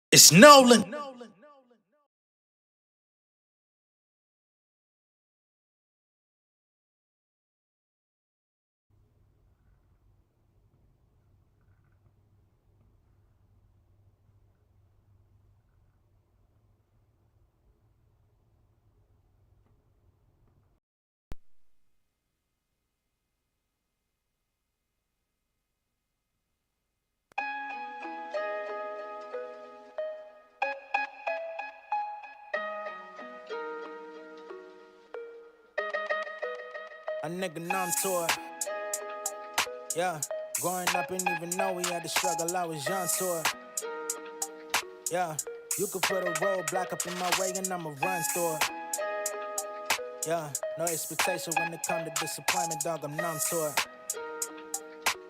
It's Nolan. A nigga numb to it. Yeah, growing up and even know we had to struggle, I was young to it. Yeah, you could put a roadblock up in my way and I'ma run through it. Yeah, no expectation when it come to disappointment, dog, I'm numb to it.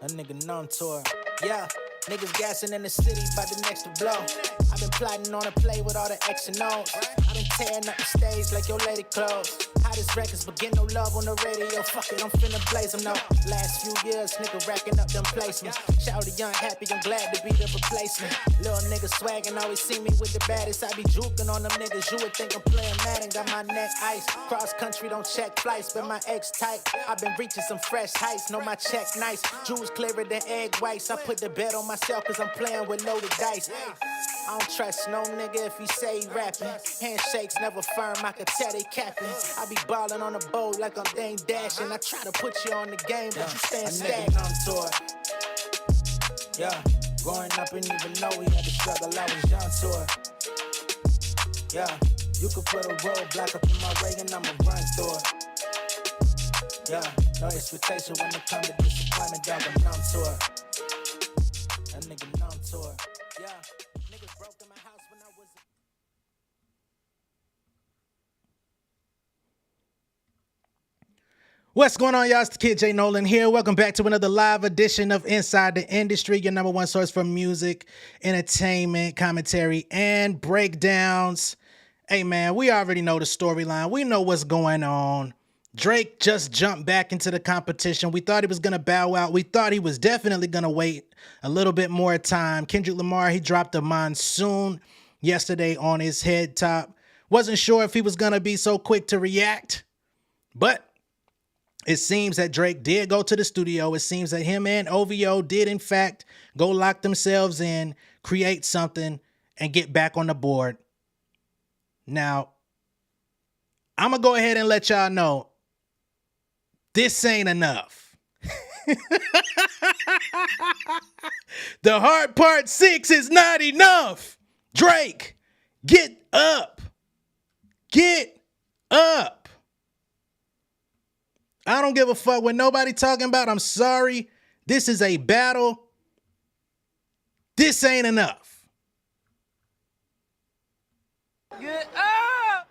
A nigga numb to it. Yeah, niggas gassing in the city by the next to blow. I've been plotting on a play with all the X and O's. I've been tearing up the stage like your lady clothes. Hottest records, but get no love on the radio. Fuck it, I'm finna blaze them, no. Last few years, nigga racking up them placements. Shout to young happy, I'm glad to be the replacement. Little nigga swaggin', always see me with the baddest. I be juking on them niggas, you would think I'm playing Madden. Got my neck ice, cross country, don't check flights, but my ex tight. I've been reaching some fresh heights, know my check nice. Jewels clearer than egg whites. I put the bet on myself cause I'm playing with loaded dice. I don't trust no nigga if he say he rapping. Handshakes never firm, I could tell they capping. I be ballin' on a boat like I'm Dame Dashing. I try to put you on the game, but you stand stagnant. I'm to it. Yeah, growing up and even know we had to struggle, I was young to it. Yeah, you could put a roadblock up in my way and I'ma run through it. Yeah, no expectation when it come to disappointment, dog, I'm numb to it. That nigga numb to it. Yeah, niggas broke in my house when I was... What's going on, y'all? It's the kid J Nolan here. Welcome back to another live edition of Inside the Industry, your number one source for music, entertainment, commentary, and breakdowns. Hey, man, we already know the storyline. We know what's going on. Drake just jumped back into the competition. We thought he was going to bow out. We thought he was definitely going to wait a little bit more time. Kendrick Lamar, he dropped a monsoon yesterday on his head top. Wasn't sure if he was going to be so quick to react, but it seems that Drake did go to the studio. It seems that him and OVO did, in fact, go lock themselves in, create something, and get back on the board. Now, I'm going to go ahead and let y'all know, this ain't enough. The hard part 6 is not enough. Drake, get up. Get up. I don't give a fuck what nobody talking about. I'm sorry. This is a battle. This ain't enough. Get up!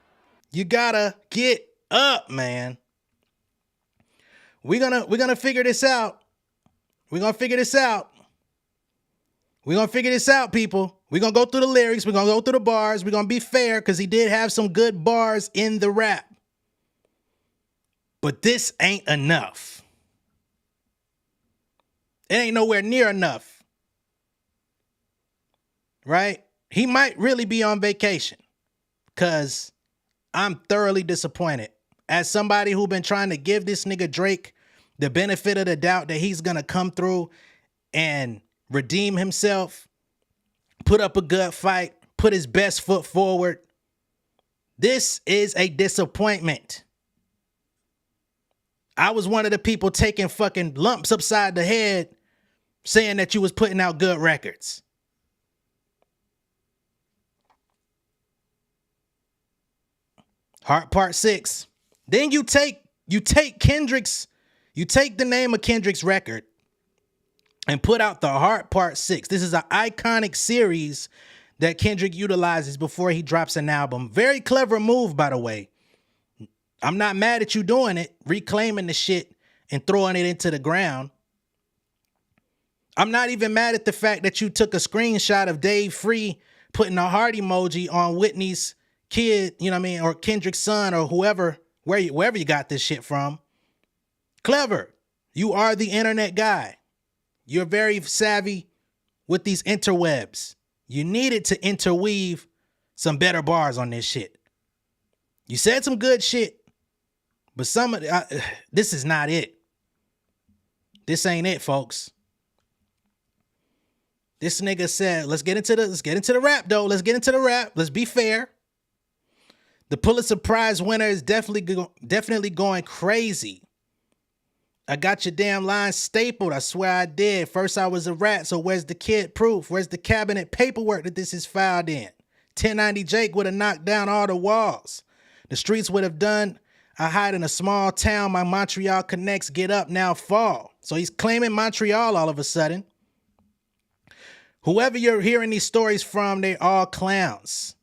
You gotta get up, man. We're gonna figure this out. We're gonna figure this out. We're gonna figure this out, people. We're gonna go through the lyrics. We're gonna go through the bars. We're gonna be fair because he did have some good bars in the rap. But this ain't enough. It ain't nowhere near enough. Right? He might really be on vacation because I'm thoroughly disappointed. As somebody who's been trying to give this nigga Drake the benefit of the doubt that he's going to come through and redeem himself, put up a good fight, put his best foot forward. This is a disappointment. I was one of the people taking fucking lumps upside the head saying that you was putting out good records. Heart Part 6. Then you take Kendrick's, you take the name of Kendrick's record and put out the Heart Part 6. This is an iconic series that Kendrick utilizes before he drops an album. Very clever move, by the way. I'm not mad at you doing it, reclaiming the shit and throwing it into the ground. I'm not even mad at the fact that you took a screenshot of Dave Free putting a heart emoji on Whitney's kid, you know what I mean, or Kendrick's son or whoever, wherever you got this shit from. Clever. You are the internet guy. You're very savvy with these interwebs. You needed to interweave some better bars on this shit. You said some good shit, but this is not it. This ain't it, folks. This nigga said, let's get into the rap though. Let's get into the rap. Let's be fair. The Pulitzer Prize winner is definitely going crazy. I got your damn line stapled. I swear I did. First I was a rat, so where's the kid proof? Where's the cabinet paperwork that this is filed in? 1090 Jake would have knocked down all the walls. The streets would have done. I hide in a small town. My Montreal connects get up, now fall. So he's claiming Montreal all of a sudden. Whoever you're hearing these stories from, they all clowns.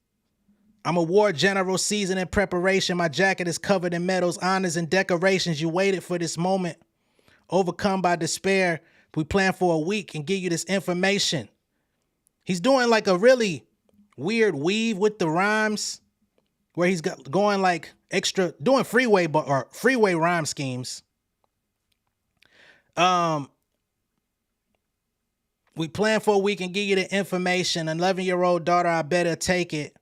I'm a war general seasoned in preparation. My jacket is covered in medals, honors, and decorations. You waited for this moment. Overcome by despair, we plan for a week and give you this information. He's doing like a really weird weave with the rhymes where he's going like extra, doing freeway rhyme schemes. We plan for a week and give you the information. An 11-year-old daughter, I better take it.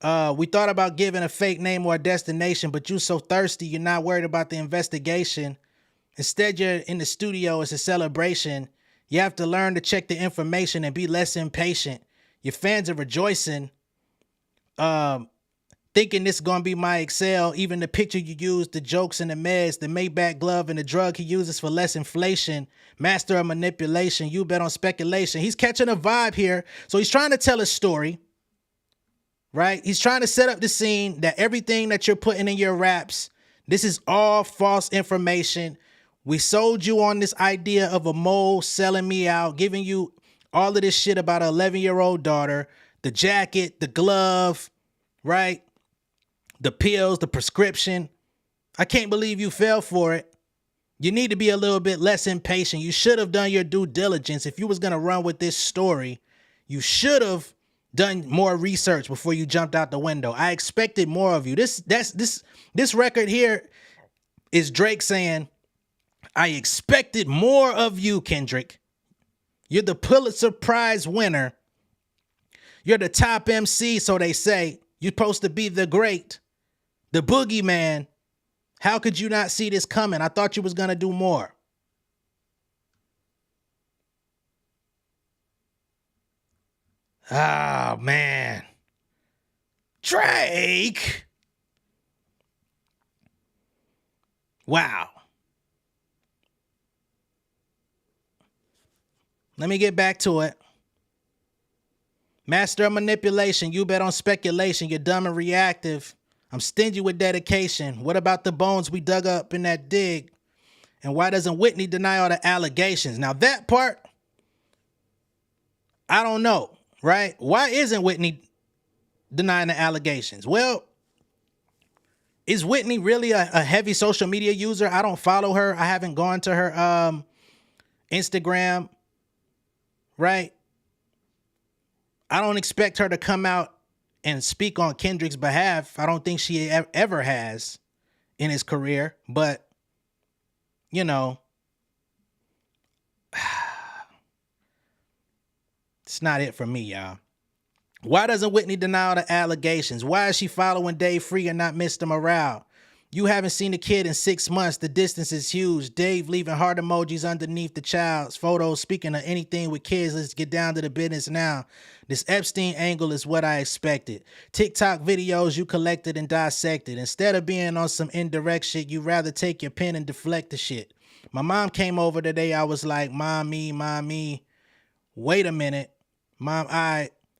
We thought about giving a fake name or a destination, but you so thirsty, you're not worried about the investigation. Instead, you're in the studio. It's a celebration. You have to learn to check the information and be less impatient. Your fans are rejoicing, thinking this is going to be my Excel. Even the picture you use, the jokes and the meds, the Maybach glove and the drug he uses for less inflation. Master of manipulation. You bet on speculation. He's catching a vibe here. So he's trying to tell a story, right? He's trying to set up the scene that everything that you're putting in your raps, this is all false information. We sold you on this idea of a mole selling me out, giving you all of this shit about an 11-year-old daughter, the jacket, the glove, right? The pills, the prescription. I can't believe you fell for it. You need to be a little bit less impatient. You should have done your due diligence. If you was going to run with this story, you should have done more research before you jumped out the window. I expected more of you. This record here is Drake saying, I expected more of you, Kendrick. You're the Pulitzer Prize winner. You're the top MC, so they say. You're supposed to be the great, the boogeyman. How could you not see this coming? I thought you was going to do more. Oh, man. Drake. Wow. Let me get back to it. Master of manipulation. You bet on speculation. You're dumb and reactive. I'm stingy with dedication. What about the bones we dug up in that dig? And why doesn't Whitney deny all the allegations? Now that part, I don't know, right? Why isn't Whitney denying the allegations? Well, is Whitney really a heavy social media user? I don't follow her. I haven't gone to her Instagram, right? I don't expect her to come out and speak on Kendrick's behalf. I don't think she ever has in his career, but you know, it's not it for me, y'all. Why doesn't Whitney deny all the allegations? Why is she following Dave Free and not Mr. Morale? You haven't seen the kid in 6 months. The distance is huge. Dave leaving heart emojis underneath the child's photos. Speaking of anything with kids, let's get down to the business now. This Epstein angle is what I expected. TikTok videos you collected and dissected. Instead of being on some indirect shit, you rather take your pen and deflect the shit. My mom came over today. I was like, mommy. Wait a minute. Mom,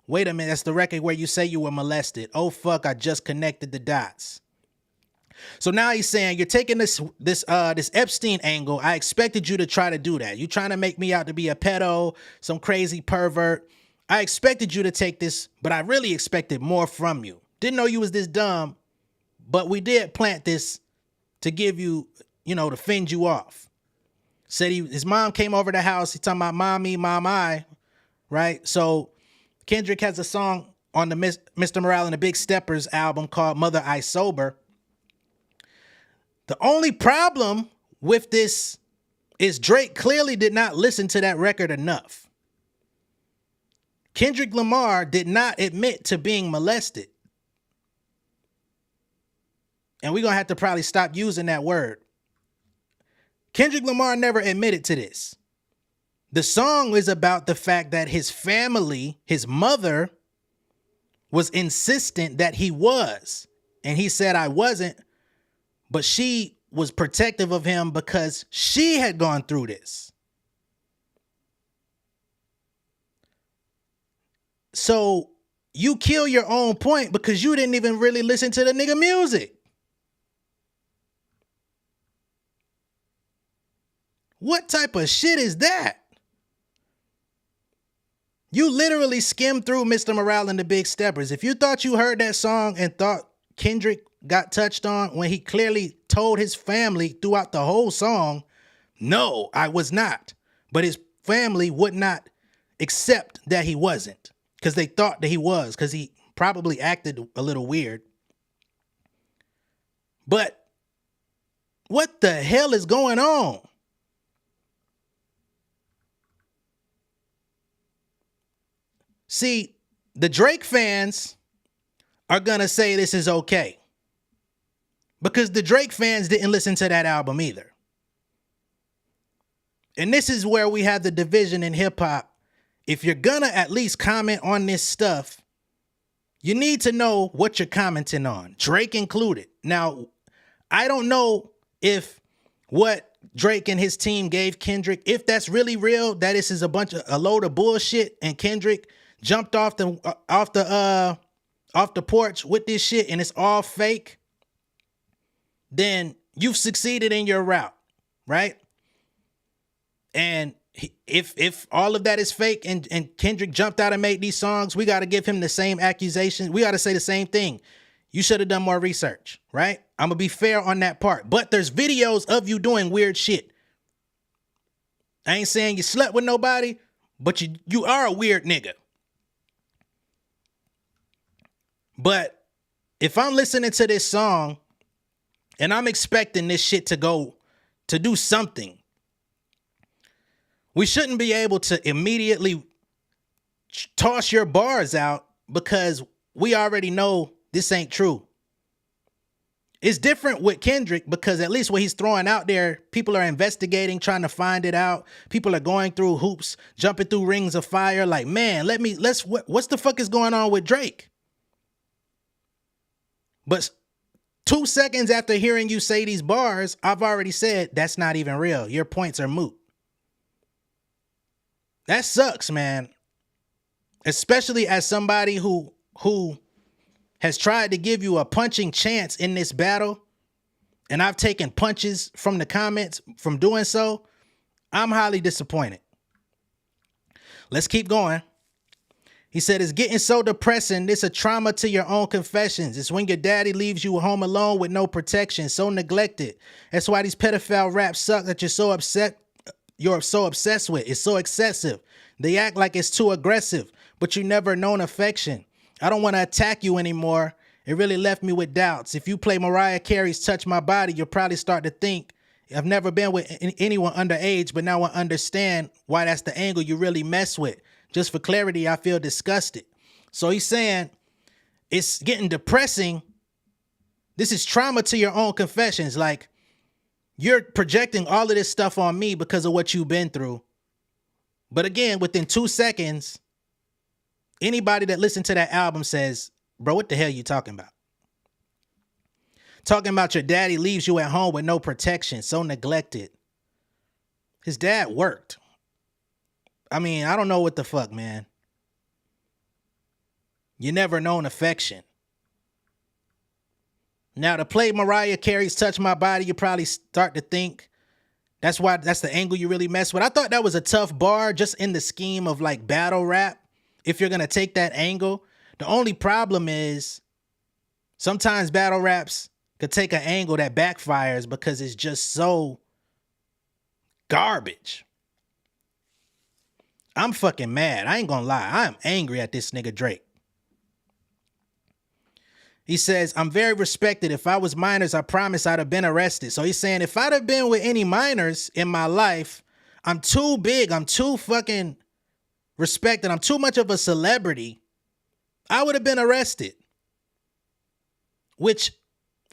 wait a minute. That's the record where you say you were molested. Oh, fuck. I just connected the dots. So now he's saying, you're taking this Epstein angle. I expected you to try to do that. You're trying to make me out to be a pedo, some crazy pervert. I expected you to take this, but I really expected more from you. Didn't know you was this dumb, but we did plant this to give you, to fend you off. Said his mom came over the house. He talking about mommy, right? So Kendrick has a song on the Mr. Morale and the Big Steppers album called Mother I Sober. The only problem with this is Drake clearly did not listen to that record enough. Kendrick Lamar did not admit to being molested. And we're going to have to probably stop using that word. Kendrick Lamar never admitted to this. The song is about the fact that his family, his mother, was insistent that he was. And he said, I wasn't. But she was protective of him because she had gone through this. So you kill your own point because you didn't even really listen to the nigga music. What type of shit is that? You literally skimmed through Mr. Morale and the Big Steppers. If you thought you heard that song and thought Kendrick got touched on when he clearly told his family throughout the whole song, no, I was not. But his family would not accept that he wasn't because they thought that he was because he probably acted a little weird. But what the hell is going on? See, the Drake fans are going to say this is okay because the Drake fans didn't listen to that album either. And this is where we have the division in hip hop. If you're going to at least comment on this stuff, you need to know what you're commenting on, Drake included. Now, I don't know if what Drake and his team gave Kendrick, if that's really real, that this is a load of bullshit and Kendrick jumped off the porch with this shit and it's all fake, then you've succeeded in your route, right? And if all of that is fake and Kendrick jumped out and made these songs, we got to give him the same accusation. We got to say the same thing. You should have done more research, right? I'm going to be fair on that part. But there's videos of you doing weird shit. I ain't saying you slept with nobody, but you are a weird nigga. But if I'm listening to this song and I'm expecting this shit to do something, we shouldn't be able to immediately toss your bars out because we already know this ain't true. It's different with Kendrick because at least what he's throwing out there, people are investigating, trying to find it out. People are going through hoops, jumping through rings of fire. Like, man, what's the fuck is going on with Drake? But 2 seconds after hearing you say these bars, I've already said that's not even real. Your points are moot. That sucks, man. Especially as somebody who has tried to give you a punching chance in this battle, and I've taken punches from the comments from doing so. I'm highly disappointed. Let's keep going. He said, it's getting so depressing. It's a trauma to your own confessions. It's when your daddy leaves you home alone with no protection, so neglected. That's why these pedophile raps suck that you're so obsessed with. It's so excessive. They act like it's too aggressive, but you never known affection. I don't want to attack you anymore. It really left me with doubts. If you play Mariah Carey's Touch My Body, you'll probably start to think, I've never been with anyone underage, but now I understand why that's the angle you really mess with. Just for clarity, I feel disgusted. So he's saying it's getting depressing. This is trauma to your own confessions. Like, you're projecting all of this stuff on me because of what you've been through. But again, within 2 seconds, anybody that listened to that album says, bro, what the hell are you talking about? Talking about your daddy leaves you at home with no protection, so neglected. His dad worked. I mean, I don't know what the fuck, man. You never known affection. Now, to play Mariah Carey's Touch My Body, you probably start to think that's the angle you really mess with. I thought that was a tough bar just in the scheme of like battle rap. If you're going to take that angle, the only problem is sometimes battle raps could take an angle that backfires because it's just so garbage. I'm fucking mad. I ain't gonna lie. I am angry at this nigga Drake. He says, I'm very respected. If I was minors, I promise I'd have been arrested. So he's saying if I'd have been with any minors in my life, I'm too big. I'm too fucking respected. I'm too much of a celebrity. I would have been arrested. Which,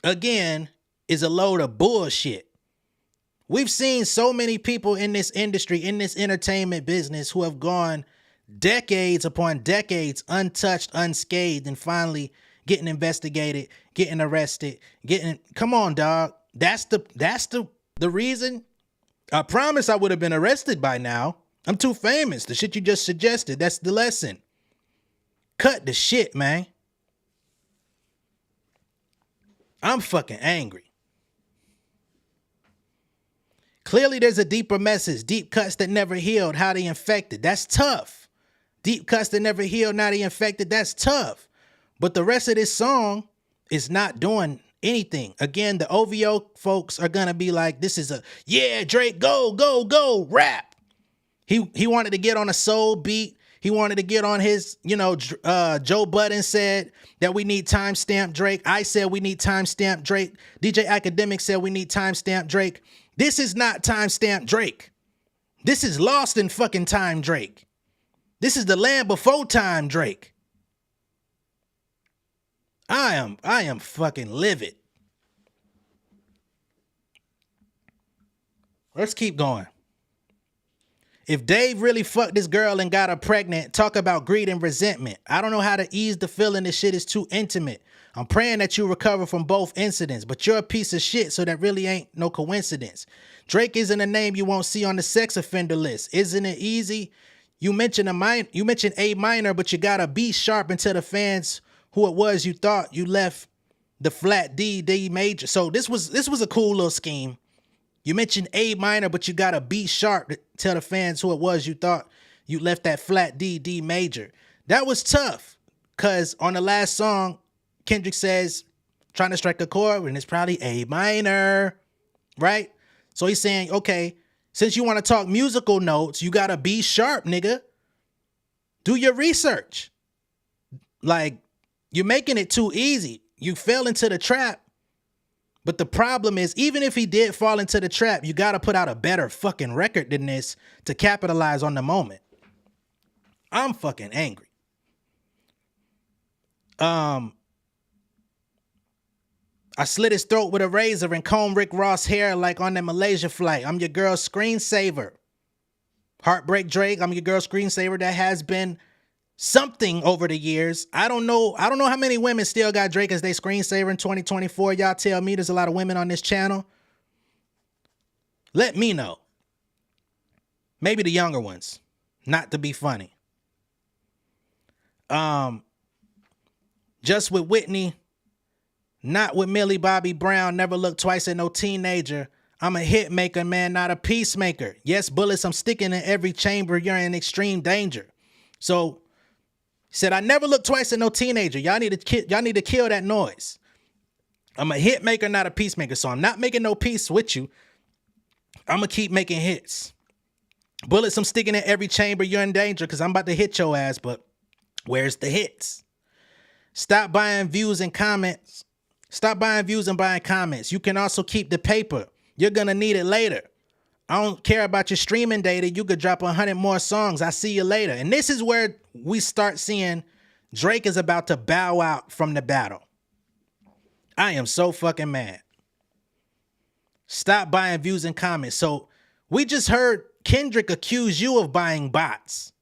again, is a load of bullshit. We've seen so many people in this industry, in this entertainment business, who have gone decades upon decades untouched, unscathed, and finally getting investigated, getting arrested, come on, dog. That's the reason. I promise I would have been arrested by now. I'm too famous. The shit you just suggested, that's the lesson. Cut the shit, man. I'm fucking angry. Clearly there's a deeper message. Deep cuts that never healed, how they infected. That's tough. Deep cuts that never healed, now they infected. That's tough. But the rest of this song is not doing anything. Again, the OVO folks are going to be like, this is a, yeah, Drake, go, go, go, rap. He wanted to get on a soul beat. He wanted to get on his, Joe Budden said that we need timestamp Drake. I said we need timestamp Drake. DJ Akademiks said we need timestamp Drake. This is not timestamp Drake. This is lost in fucking time Drake. This is the land before time Drake. I am fucking livid. Let's keep going. If Dave really fucked this girl and got her pregnant, talk about greed and resentment. I don't know how to ease the feeling this shit is too intimate. I'm praying that you recover from both incidents, but you're a piece of shit, so that really ain't no coincidence. Drake isn't a name you won't see on the sex offender list. Isn't it easy? You mentioned A minor, but you got a B sharp and tell the fans who it was you thought. You left the flat D major. So this was a cool little scheme. You mentioned A minor, but you got a B sharp to tell the fans who it was you thought. You left that flat D major. That was tough, because on the last song, Kendrick says, trying to strike a chord, and it's probably A minor, right? So he's saying, okay, since you want to talk musical notes, you got a B sharp, nigga. Do your research. Like, you're making it too easy. You fell into the trap. But the problem is, even if he did fall into the trap, you got to put out a better fucking record than this to capitalize on the moment. I'm fucking angry. I slit his throat with a razor and combed Rick Ross' hair like on that Malaysia flight. I'm your girl's screensaver. Heartbreak Drake, I'm your girl's screensaver. That has been something over the years. I don't know how many women still got Drake as their screensaver in 2024. Y'all tell me. There's a lot of women on this channel. Let me know. Maybe the younger ones. Not to be funny. Just with Whitney, not with Millie Bobby Brown. Never look twice at no teenager. I'm a hit maker, man, not a peacemaker. Yes, bullets I'm sticking in every chamber. You're in extreme danger. So said, I never look twice at no teenager. Y'all need to kill that noise. I'm a hit maker, not a peacemaker. So I'm not making no peace with you. I'm going to keep making hits. Bullets I'm sticking in every chamber. You're in danger, because I'm about to hit your ass, but where's the hits? Stop buying views and comments. Stop buying views and buying comments. You can also keep the paper. You're going to need it later. I don't care about your streaming data. You could drop 100 more songs. I see you later. And this is where we start seeing Drake is about to bow out from the battle. I am so fucking mad. Stop buying views and comments. So we just heard Kendrick accuse you of buying bots.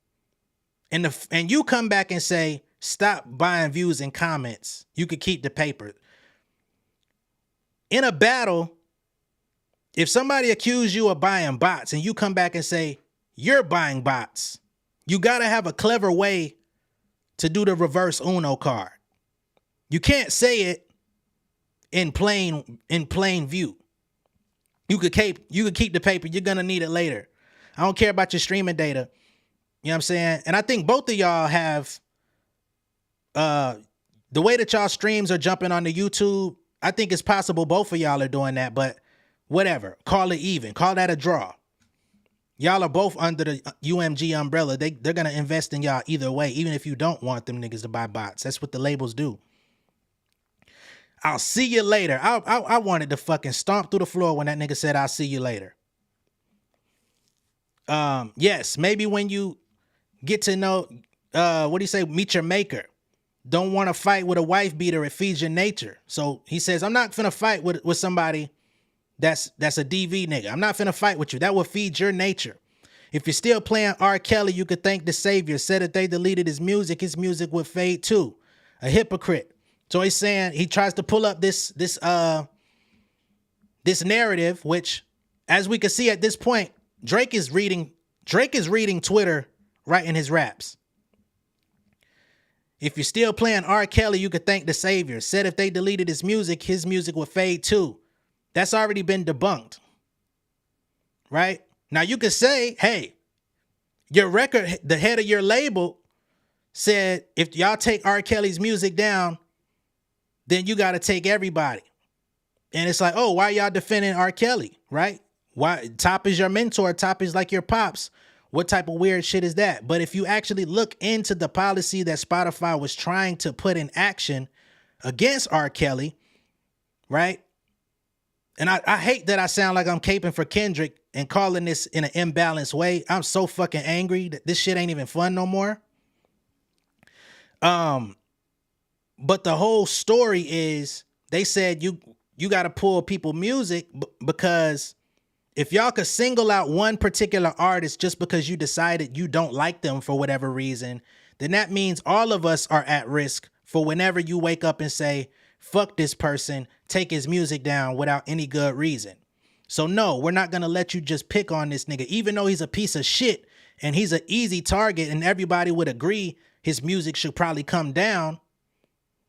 And you come back and say, stop buying views and comments. You could keep the paper. In a battle, if somebody accused you of buying bots and you come back and say, you're buying bots, you got to have a clever way to do the reverse Uno card. You can't say it in plain view. You could keep the paper. You're going to need it later. I don't care about your streaming data. You know what I'm saying? And I think both of y'all have, the way that y'all streams are jumping on the YouTube, I think it's possible both of y'all are doing that, but whatever. Call it even. Call that a draw. Y'all are both under the UMG umbrella. They're going to invest in y'all either way, even if you don't want them niggas to buy bots. That's what the labels do. I'll see you later. I wanted to fucking stomp through the floor when that nigga said, I'll see you later. Yes, maybe when you Get to know, what do you say? Meet your maker. Don't want to fight with a wife beater. It feeds your nature. So he says, I'm not finna fight with somebody that's a DV nigga. I'm not finna fight with you. That will feed your nature. If you're still playing R. Kelly, you could thank the savior. Said if they deleted his music would fade too. A hypocrite. So he's saying, he tries to pull up this narrative, which, as we can see at this point, Drake is reading Twitter right in his raps. If you're still playing R. Kelly, you could thank the savior. Said if they deleted his music would fade too. That's already been debunked. Right? Now you could say, hey, your record, the head of your label said, if y'all take R. Kelly's music down, then you got to take everybody. And it's like, oh, why y'all defending R. Kelly, right? Why? Top is your mentor. Top is like your pops. What type of weird shit is that? But if you actually look into the policy that Spotify was trying to put in action against R. Kelly, right? And I hate that I sound like I'm caping for Kendrick and calling this in an imbalanced way. I'm so fucking angry that this shit ain't even fun no more. But the whole story is, they said you got to pull people music because if y'all could single out one particular artist just because you decided you don't like them for whatever reason, then that means all of us are at risk for whenever you wake up and say, fuck this person, take his music down without any good reason. So no, we're not going to let you just pick on this nigga, even though he's a piece of shit and he's an easy target and everybody would agree his music should probably come down.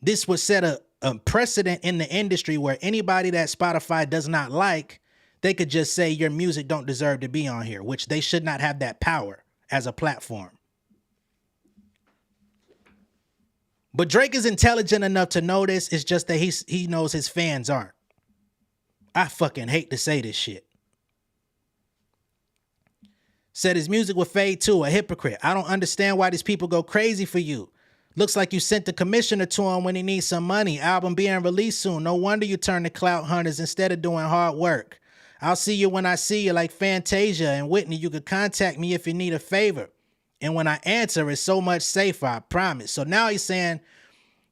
This would set a precedent in the industry where anybody that Spotify does not like, they could just say your music don't deserve to be on here, which they should not have that power as a platform. But Drake is intelligent enough to know this. It's just that he knows his fans aren't. I fucking hate to say this shit. Said his music would fade too. A hypocrite. I don't understand why these people go crazy for you. Looks like you sent the commissioner to him when he needs some money. Album being released soon. No wonder you turn to clout hunters instead of doing hard work. I'll see you when I see you, like Fantasia and Whitney. You could contact me if you need a favor. And when I answer, it's so much safer, I promise. So now he's saying,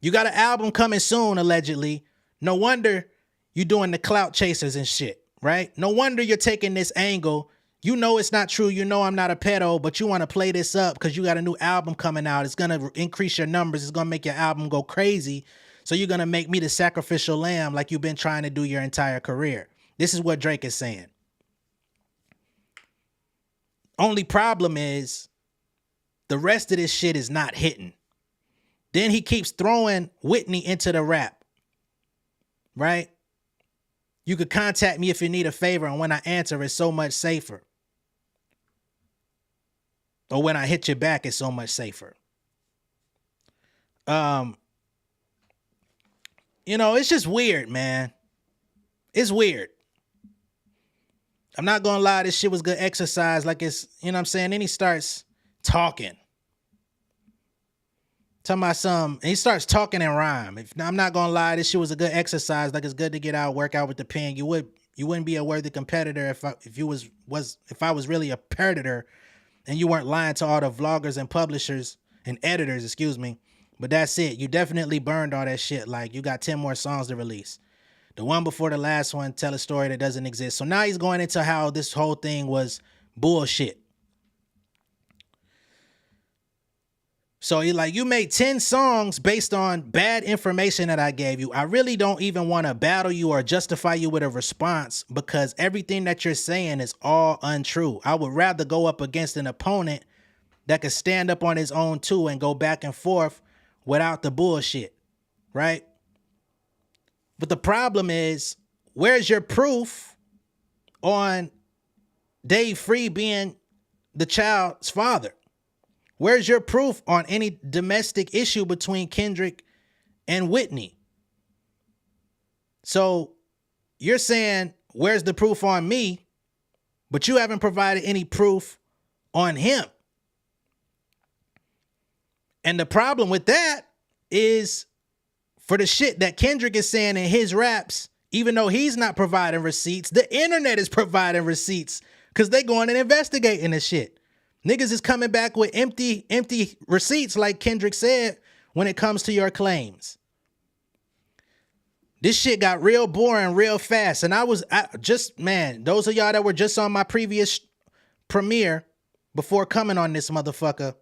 you got an album coming soon, allegedly. No wonder you doing the clout chasers and shit, right? No wonder you're taking this angle. You know it's not true. You know I'm not a pedo, but you want to play this up because you got a new album coming out. It's going to increase your numbers. It's going to make your album go crazy. So you're going to make me the sacrificial lamb like you've been trying to do your entire career. This is what Drake is saying. Only problem is the rest of this shit is not hitting. Then he keeps throwing Whitney into the rap, right? You could contact me if you need a favor, and when I answer, it's so much safer. Or when I hit you back, it's so much safer. You know, it's just weird, man. It's weird. I'm not gonna lie, this shit was good exercise. Like it's, you know what I'm saying? Then he starts talking. Talking about some, and he starts talking in rhyme. I'm not gonna lie, this shit was a good exercise. Like it's good to get out, work out with the pen. You wouldn't be a worthy competitor if I was really a predator and you weren't lying to all the vloggers and publishers and editors, excuse me. But that's it. You definitely burned all that shit. Like you got 10 more songs to release. The one before the last one, tell a story that doesn't exist. So now he's going into how this whole thing was bullshit. So he like, you made 10 songs based on bad information that I gave you. I really don't even want to battle you or justify you with a response because everything that you're saying is all untrue. I would rather go up against an opponent that could stand up on his own too and go back and forth without the bullshit, right? But the problem is, where's your proof on Dave Free being the child's father? Where's your proof on any domestic issue between Kendrick and Whitney? So you're saying, where's the proof on me? But you haven't provided any proof on him. And the problem with that is for the shit that Kendrick is saying in his raps, even though he's not providing receipts, the internet is providing receipts because they going and investigating this shit. Niggas is coming back with empty receipts, like Kendrick said, when it comes to your claims. This shit got real boring real fast. And man, those of y'all that were just on my previous premiere before coming on this motherfucker,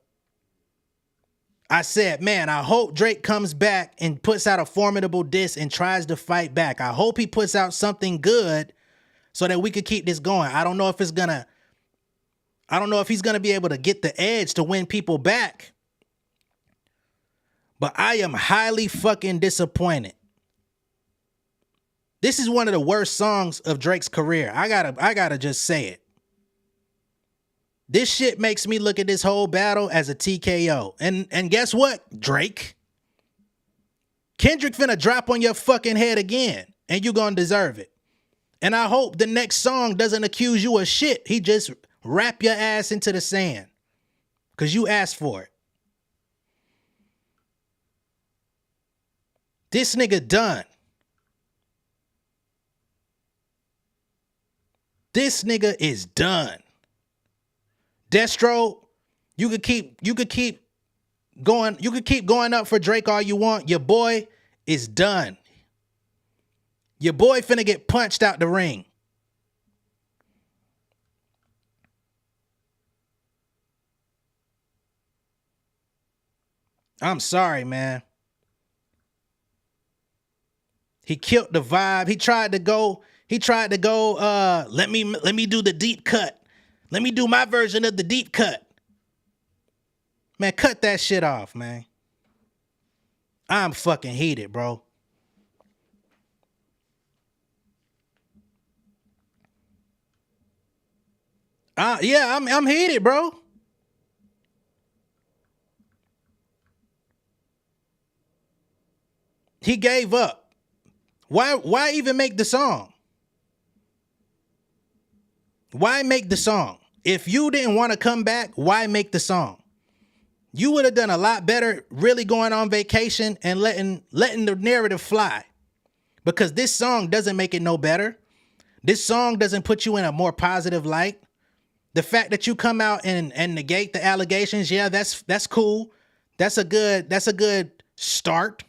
I said, man, I hope Drake comes back and puts out a formidable diss and tries to fight back. I hope he puts out something good so that we could keep this going. I don't know if he's gonna be able to get the edge to win people back. But I am highly fucking disappointed. This is one of the worst songs of Drake's career. I gotta just say it. This shit makes me look at this whole battle as a TKO. And guess what, Drake? Kendrick finna drop on your fucking head again, and you gonna deserve it. And I hope the next song doesn't accuse you of shit. He just wrap your ass into the sand, because you asked for it. This nigga done. This nigga is done. Destro, you could keep going up for Drake all you want. Your boy is done. Your boy finna get punched out the ring. I'm sorry, man. He killed the vibe. He tried to go, let me do the deep cut. Let me do my version of the deep cut. Man, cut that shit off, man. I'm fucking heated, bro. Yeah, I'm heated, bro. He gave up. Why even make the song? Why make the song? If you didn't want to come back, why make the song? You would have done a lot better really going on vacation and letting the narrative fly. Because this song doesn't make it no better. This song doesn't put you in a more positive light. The fact that you come out and negate the allegations, yeah, that's cool. That's a good start.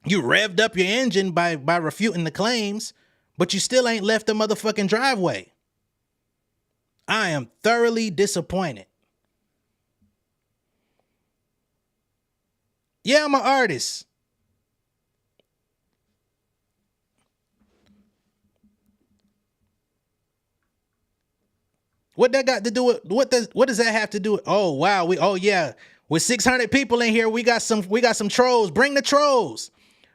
You revved up your engine by refuting the claims, but you still ain't left the motherfucking driveway. I am thoroughly disappointed. Yeah, I'm an artist. What that got to do with what does that have to do with? Oh wow, with 600 people in here, we got some trolls. Bring the trolls.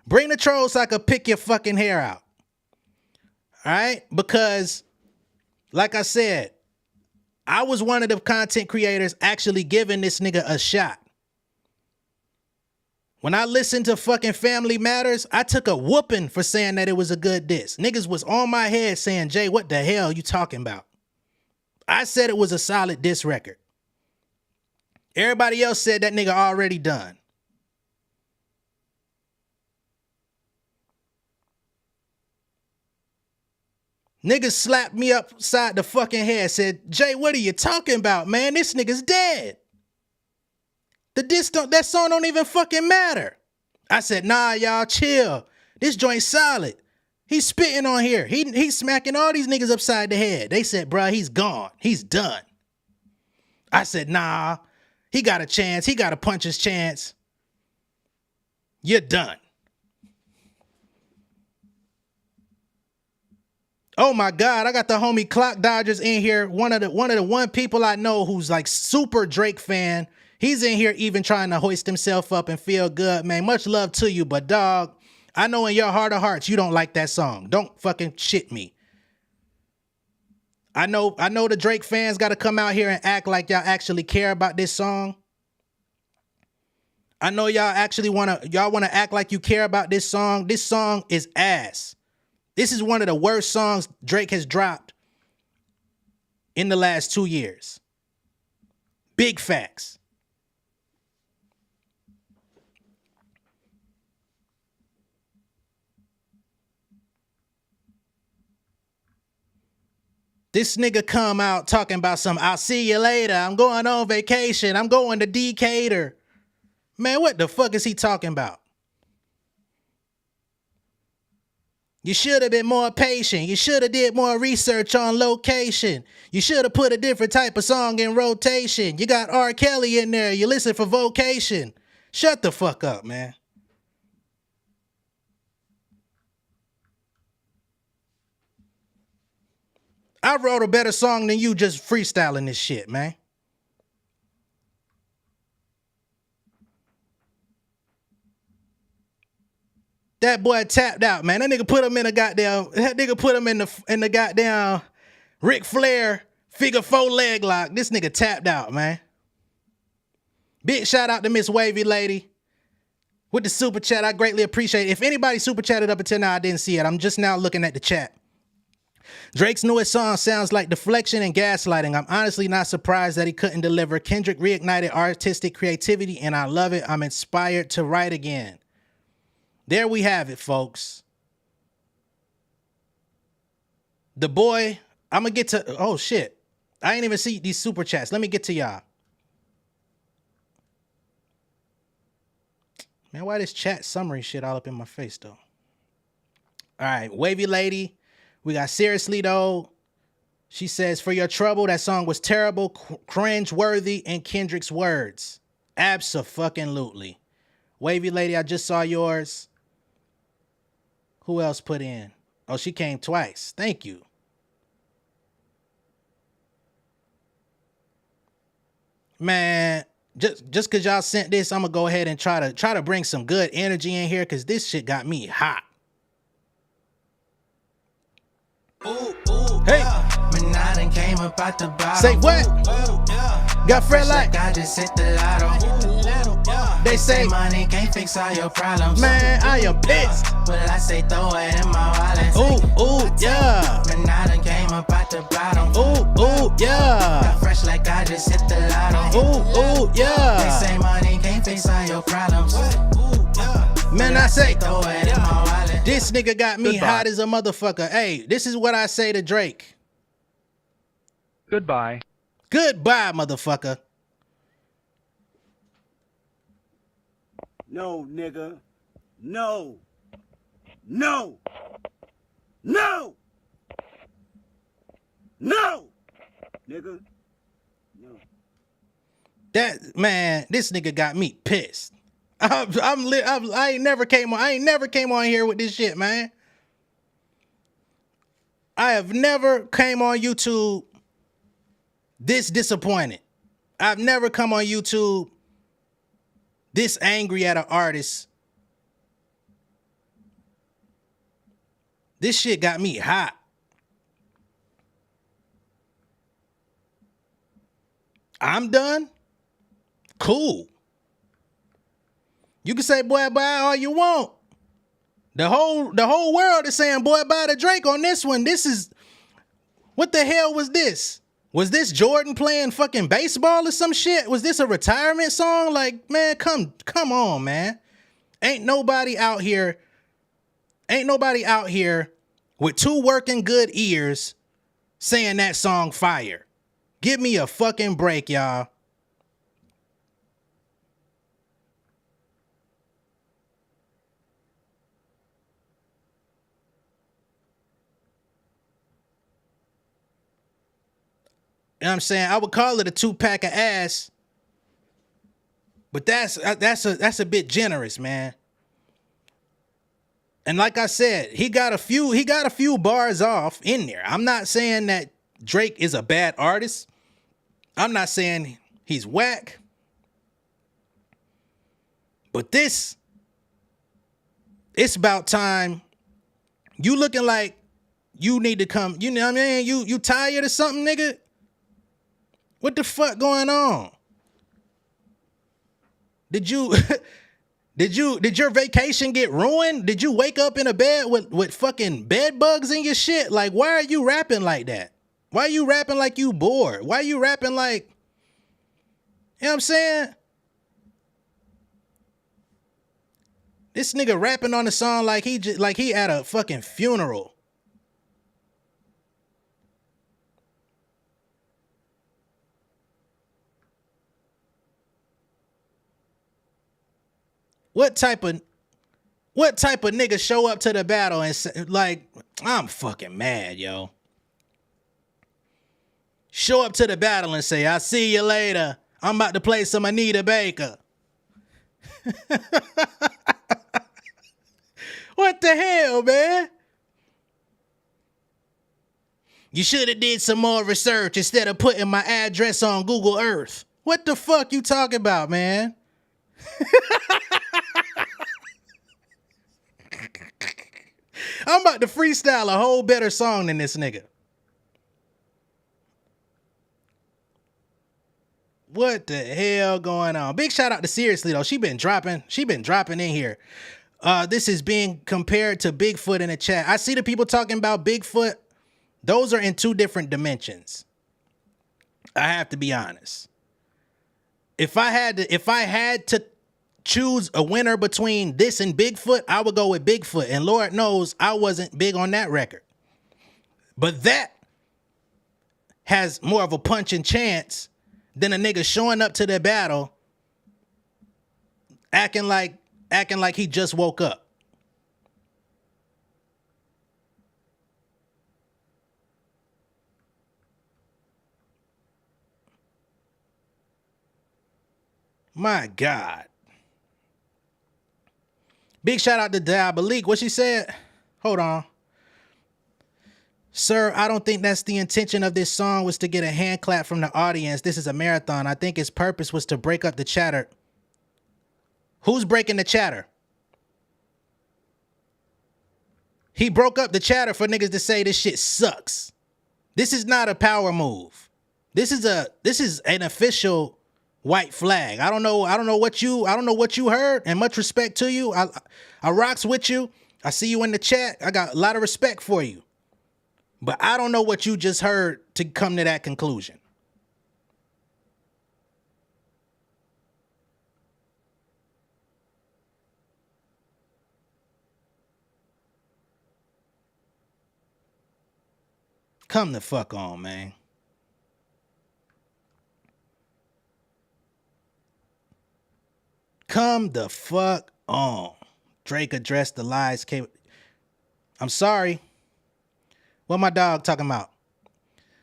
Bring the trolls so I can pick your fucking hair out. All right? Because like I said, I was one of the content creators actually giving this nigga a shot. When I listened to fucking Family Matters, I took a whooping for saying that it was a good diss. Niggas was on my head saying, Jay, what the hell you talking about? I said it was a solid diss record. Everybody else said that nigga already done. Niggas slapped me upside the fucking head, said, Jay, what are you talking about, man? This nigga's dead. That song don't even fucking matter. I said, nah, y'all, chill. This joint's solid. He's spitting on here. He's smacking all these niggas upside the head. They said, bruh, he's gone. He's done. I said, nah, he got a chance. He got to punch his chance. You're done. Oh my God, I got the homie Clock Dodgers in here. One of the people I know who's like super Drake fan. He's in here even trying to hoist himself up and feel good, man. Much love to you, but dog, I know in your heart of hearts you don't like that song. Don't fucking shit me. I know the Drake fans got to come out here and act like y'all actually care about this song. I know y'all want to act like you care about this song. This song is ass. This is one of the worst songs Drake has dropped in the last 2 years. Big facts. This nigga come out talking about some, I'll see you later. I'm going on vacation. I'm going to Decatur. Man, what the fuck is he talking about? You should have been more patient. You should have did more research on location. You should have put a different type of song in rotation. You got R. Kelly in there. You listen for vocation. Shut the fuck up, man. I wrote a better song than you just freestyling this shit, man. That boy tapped out, man. That nigga put him in a goddamn. That nigga put him in the goddamn Ric Flair figure 4 leg lock. This nigga tapped out, man. Big shout out to Miss Wavy Lady with the super chat. I greatly appreciate it. If anybody super chatted up until now, I didn't see it. I'm just now looking at the chat. Drake's newest song sounds like deflection and gaslighting. I'm honestly not surprised that he couldn't deliver. Kendrick reignited artistic creativity, and I love it. I'm inspired to write again. There we have it, folks. The boy, I'm going to get to, oh shit. I ain't even see these super chats. Let me get to y'all. Man, why this chat summary shit all up in my face, though? All right, Wavy Lady. We got Seriously, though. She says, for your trouble, that song was terrible, cringe-worthy, in Kendrick's words. Abso-fucking-lutely. Wavy Lady, I just saw yours. Who else put in? Oh, she came twice. Thank you. Man, just because y'all sent this, I'm going to go ahead and try to bring some good energy in here because this shit got me hot. Hey. Came up out the bottom. Say what? Got Fred like I just hit the lotto. They say money can't fix all your problems. Man, I am pissed. But I say throw it in my wallet. Ooh, yeah. Man, I done came up out the bottom. Ooh, yeah. Got fresh like I just hit the lotto. Ooh, yeah. They say money can't fix all your problems. Man, I say throw it in my wallet. This nigga got me hot as a motherfucker. Hey, this is what I say to Drake. Goodbye. Goodbye, motherfucker. No, nigga. No. No. No. No. Nigga. No. That man, this nigga got me pissed. I ain't never came on here with this shit, man. I have never came on YouTube this disappointed. I've never come on YouTube this angry at an artist. This shit got me hot. I'm done. Cool. You can say boy bye all you want. The whole world is saying boy bye to Drake on this one. This is, what the hell was this? Was this Jordan playing fucking baseball or some shit? Was this a retirement song? Like, man, come on, man. Ain't nobody out here with 2 working good ears saying that song fire. Give me a fucking break, y'all. You know what I'm saying? I would call it a 2-pack of ass, but that's a bit generous, man. And like I said, he got a few bars off in there. I'm not saying that Drake is a bad artist. I'm not saying he's whack. But it's about time. You looking like you need to come, you know what I mean? You tired or something, nigga? What the fuck going on? Did your vacation get ruined? Did you wake up in a bed with fucking bed bugs in your shit? Like, why are you rapping like that? Why are you rapping like you bored? Why are you rapping like, you know what I'm saying? This nigga rapping on the song like he at a fucking funeral. What type of nigga show up to the battle and say, like, I'm fucking mad, yo. Show up to the battle and say, I'll see you later. I'm about to play some Anita Baker. What the hell, man? You should have did some more research instead of putting my address on Google Earth. What the fuck you talking about, man? I'm about to freestyle a whole better song than this nigga. What the hell going on? Big shout out to Seriously though. She been dropping in here. This is being compared to Bigfoot in the chat. I see the people talking about Bigfoot. Those are in two different dimensions. I have to be honest. If I had to choose a winner between this and Bigfoot, I would go with Bigfoot. And Lord knows I wasn't big on that record. But that has more of a punching chance than a nigga showing up to the battle acting like he just woke up. My God. Big shout out to Diabolique. What she said? Hold on. Sir, I don't think that's the intention of this song was to get a hand clap from the audience. This is a marathon. I think its purpose was to break up the chatter. Who's breaking the chatter? He broke up the chatter for niggas to say this shit sucks. This is not a power move. This is an official white flag. I don't know what you heard, and much respect to you. I rocks with you. I see you in the chat. I got a lot of respect for you. But I don't know what you just heard to come to that conclusion. Come the fuck on, man. Come the fuck on. Drake addressed the lies. I'm sorry. What my dog talking about?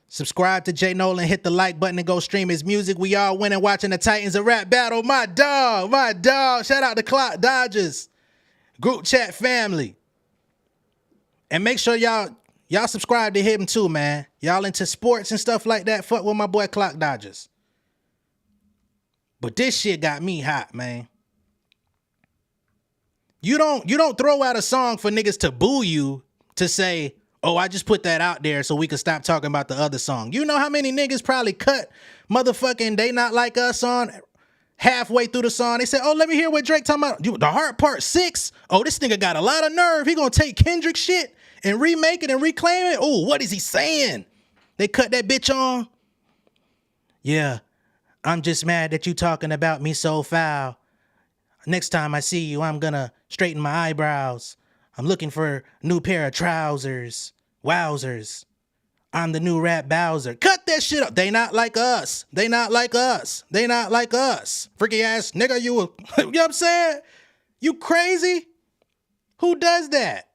Subscribe to J Nolan, hit the like button and go stream his music. We all winning watching the Titans of Rap battle. My dog. Shout out to Clock Dodgers. Group chat family. And make sure y'all subscribe to him too, man. Y'all into sports and stuff like that. Fuck with my boy Clock Dodgers. But this shit got me hot, man. You don't throw out a song for niggas to boo you to say, oh, I just put that out there so we can stop talking about the other song. You know how many niggas probably cut motherfucking They Not Like Us on halfway through the song? They said, oh, let me hear what Drake talking about. The Heart Part 6? Oh, this nigga got a lot of nerve. He gonna take Kendrick shit and remake it and reclaim it? Oh, what is he saying? They cut that bitch on? Yeah, I'm just mad that you talking about me so foul. Next time I see you, I'm gonna straighten my eyebrows. I'm looking for a new pair of trousers. Wowzers. I'm the new rap Bowser. Cut that shit up. They not like us. They not like us. They not like us. Freaky ass nigga, you know what I'm saying? You crazy? Who does that?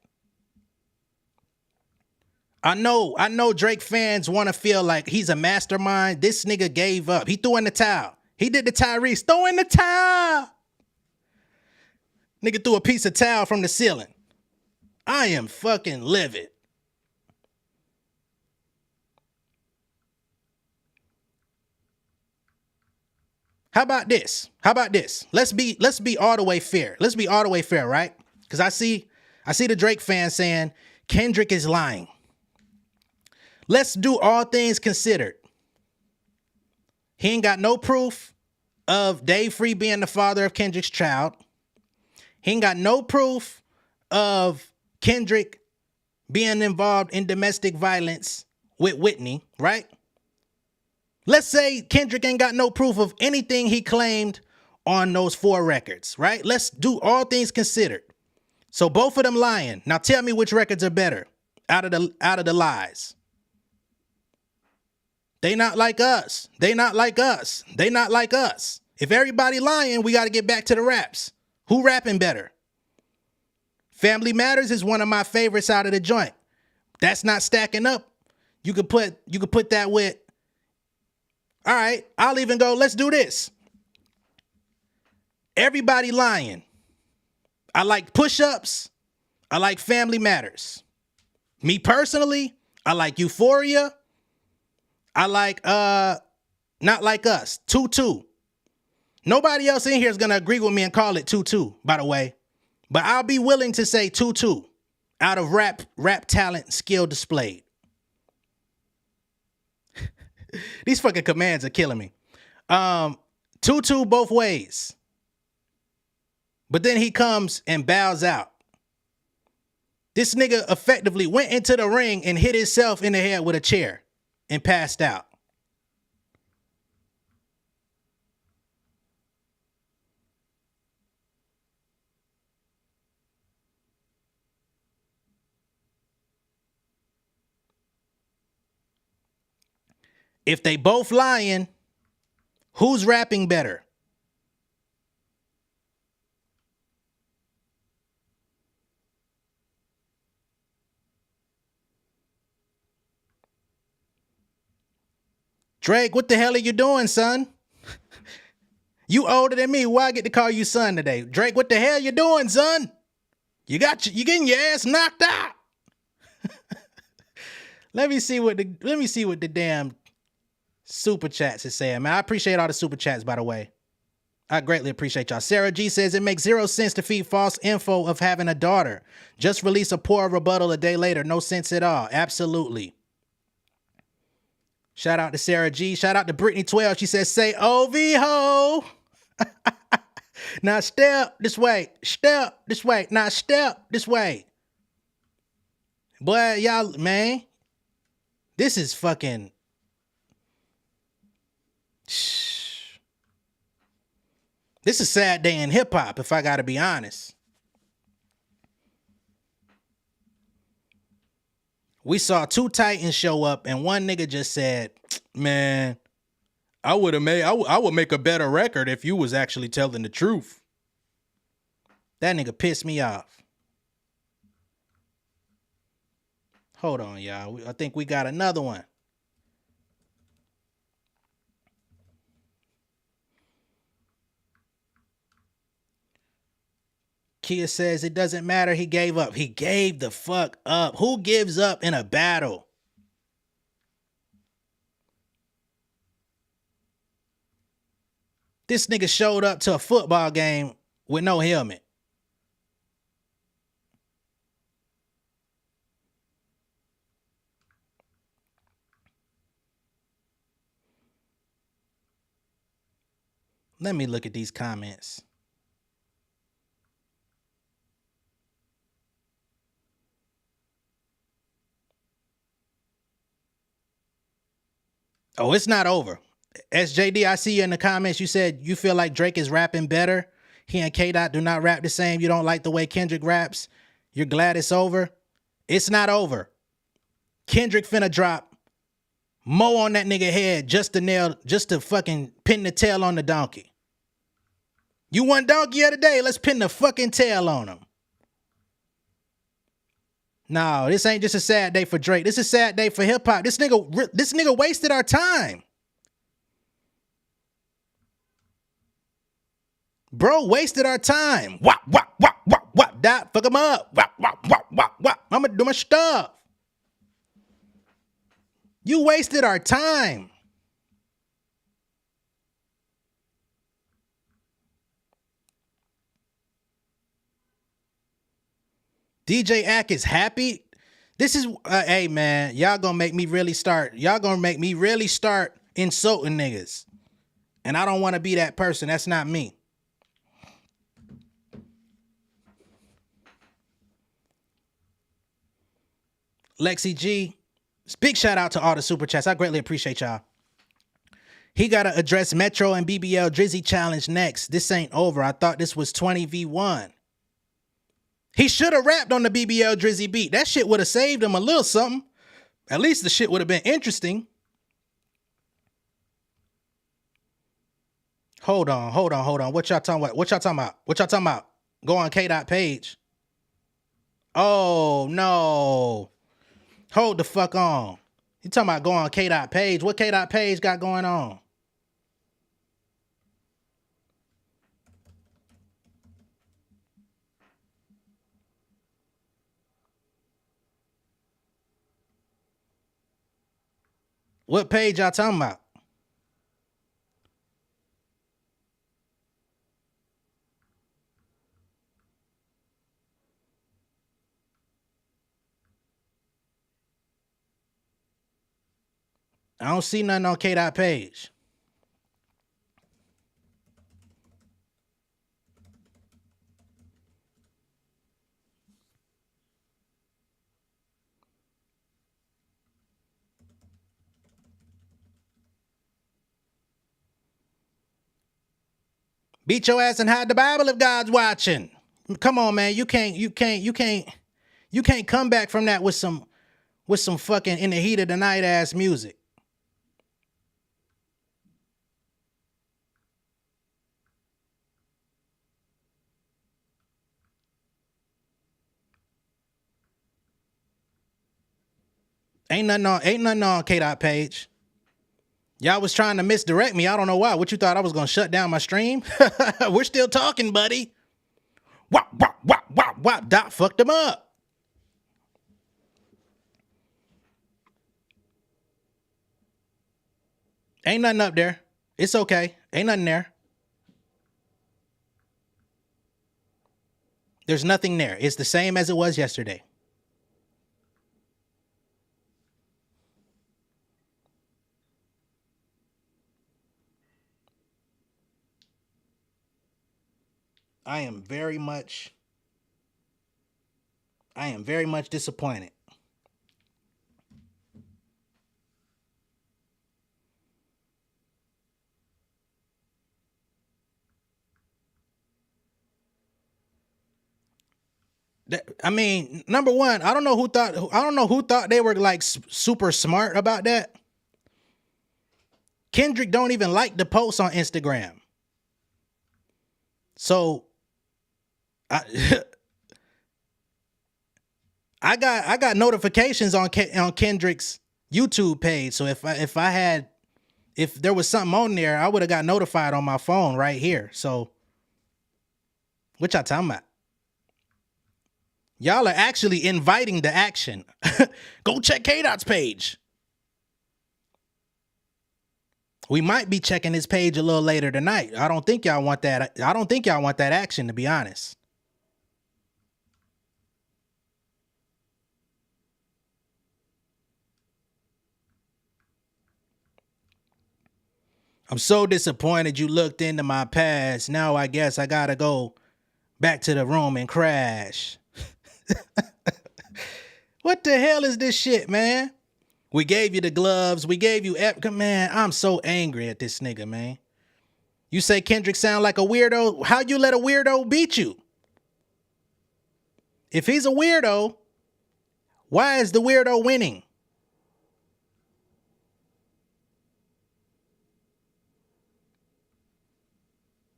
I know Drake fans want to feel like he's a mastermind. This nigga gave up. He threw in the towel. He did the Tyrese. Throw in the towel. Nigga threw a piece of towel from the ceiling. I am fucking livid. How about this? Let's be all the way fair. Let's be all the way fair, right? Because I see the Drake fans saying Kendrick is lying. Let's do all things considered. He ain't got no proof of Dave Free being the father of Kendrick's child. He ain't got no proof of Kendrick being involved in domestic violence with Whitney, right? Let's say Kendrick ain't got no proof of anything he claimed on those 4 records, right? Let's do all things considered. So both of them lying. Now tell me which records are better out of the lies. They not like us. They not like us. They not like us. If everybody lying, we got to get back to the raps. Who rapping better? Family Matters is one of my favorites out of the joint. That's not stacking up. You could put that with, all right, I'll even go, let's do this. Everybody Lying. I like Push-Ups. I like Family Matters. Me personally, I like Euphoria. I like Not Like Us, 2-2. Nobody else in here is going to agree with me and call it 2-2, by the way. But I'll be willing to say 2-2 out of rap talent skill displayed. These fucking commands are killing me. 2-2 both ways. But then he comes and bows out. This nigga effectively went into the ring and hit himself in the head with a chair and passed out. If they both lying, who's rapping better? Drake, what the hell are you doing, son? You older than me. Why I get to call you son today? Drake, what the hell you doing, son? You getting your ass knocked out. Let me see what the damn super chats is saying, man. I appreciate all the super chats, by the way. I greatly appreciate y'all. Sarah G says it makes zero sense to feed false info of having a daughter. Just release a poor rebuttal a day later. No sense at all. Absolutely. Shout out to Sarah G. Shout out to Brittany 12. She says, say OV ho. Now step this way. Step this way. Now step this way. Boy, y'all, man. This is fucking... This is a sad day in hip hop, if I gotta be honest. We saw two Titans show up, and one nigga just said, "Man, I would make a better record if you was actually telling the truth." That nigga pissed me off. Hold on, y'all. I think we got another one. Kia says it doesn't matter. He gave up. He gave the fuck up. Who gives up in a battle? This nigga showed up to a football game with no helmet. Let me look at these comments. Oh, it's not over. SJD, I see you in the comments. You said you feel like Drake is rapping better. He and K-Dot do not rap the same. You don't like the way Kendrick raps. You're glad it's over. It's not over. Kendrick finna drop Mo on that nigga head just to fucking pin the tail on the donkey. You won donkey of the day. Let's pin the fucking tail on him. No, this ain't just a sad day for Drake. This is a sad day for hip hop. This nigga wasted our time. Bro wasted our time. Wop, wop, wop, wop, wop. Dot, fuck him up. Wop, wop, wop, wop, wop. I'm gonna do my stuff. You wasted our time. DJ Ack is happy. This is, hey man, y'all gonna make me really start insulting niggas. And I don't want to be that person. That's not me. Lexi G, big shout out to all the super chats. I greatly appreciate y'all. He got to address Metro and BBL Drizzy challenge next. This ain't over. I thought this was 20v1. He should have rapped on the BBL Drizzy beat. That shit would have saved him a little something. At least the shit would have been interesting. Hold on. What y'all talking about? Go on K Dot page. Oh no. Hold the fuck on. You talking about go on K Dot page? What K Dot page got going on? What page y'all talking about? I don't see nothing on K Dot page. Beat your ass and hide the Bible if God's watching. Come on, man. You can't come back from that with some fucking in the heat of the night ass music. Ain't nothing on K Dot page. Y'all was trying to misdirect me. I don't know why. What you thought I was gonna shut down my stream? We're still talking, buddy. Wop, wop, wop, wop, wop. Dot fucked him up. Ain't nothing up there. It's okay. Ain't nothing there. There's nothing there. It's the same as it was yesterday. I am very much disappointed. I mean, number one, I don't know who thought they were like super smart about that. Kendrick don't even like the posts on Instagram. So I got notifications on Kendrick's YouTube page. So if there was something on there, I would have got notified on my phone right here. So what y'all talking about? Y'all are actually inviting the action. Go check K-Dot's page. We might be checking his page a little later tonight. I don't think y'all want that. I don't think y'all want that action, to be honest. I'm so disappointed you looked into my past. Now I guess I gotta go back to the room and crash. What the hell is this shit, man? We gave you the gloves. We gave you... Man, I'm so angry at this nigga, man. You say Kendrick sound like a weirdo? How you let a weirdo beat you? If he's a weirdo, why is the weirdo winning?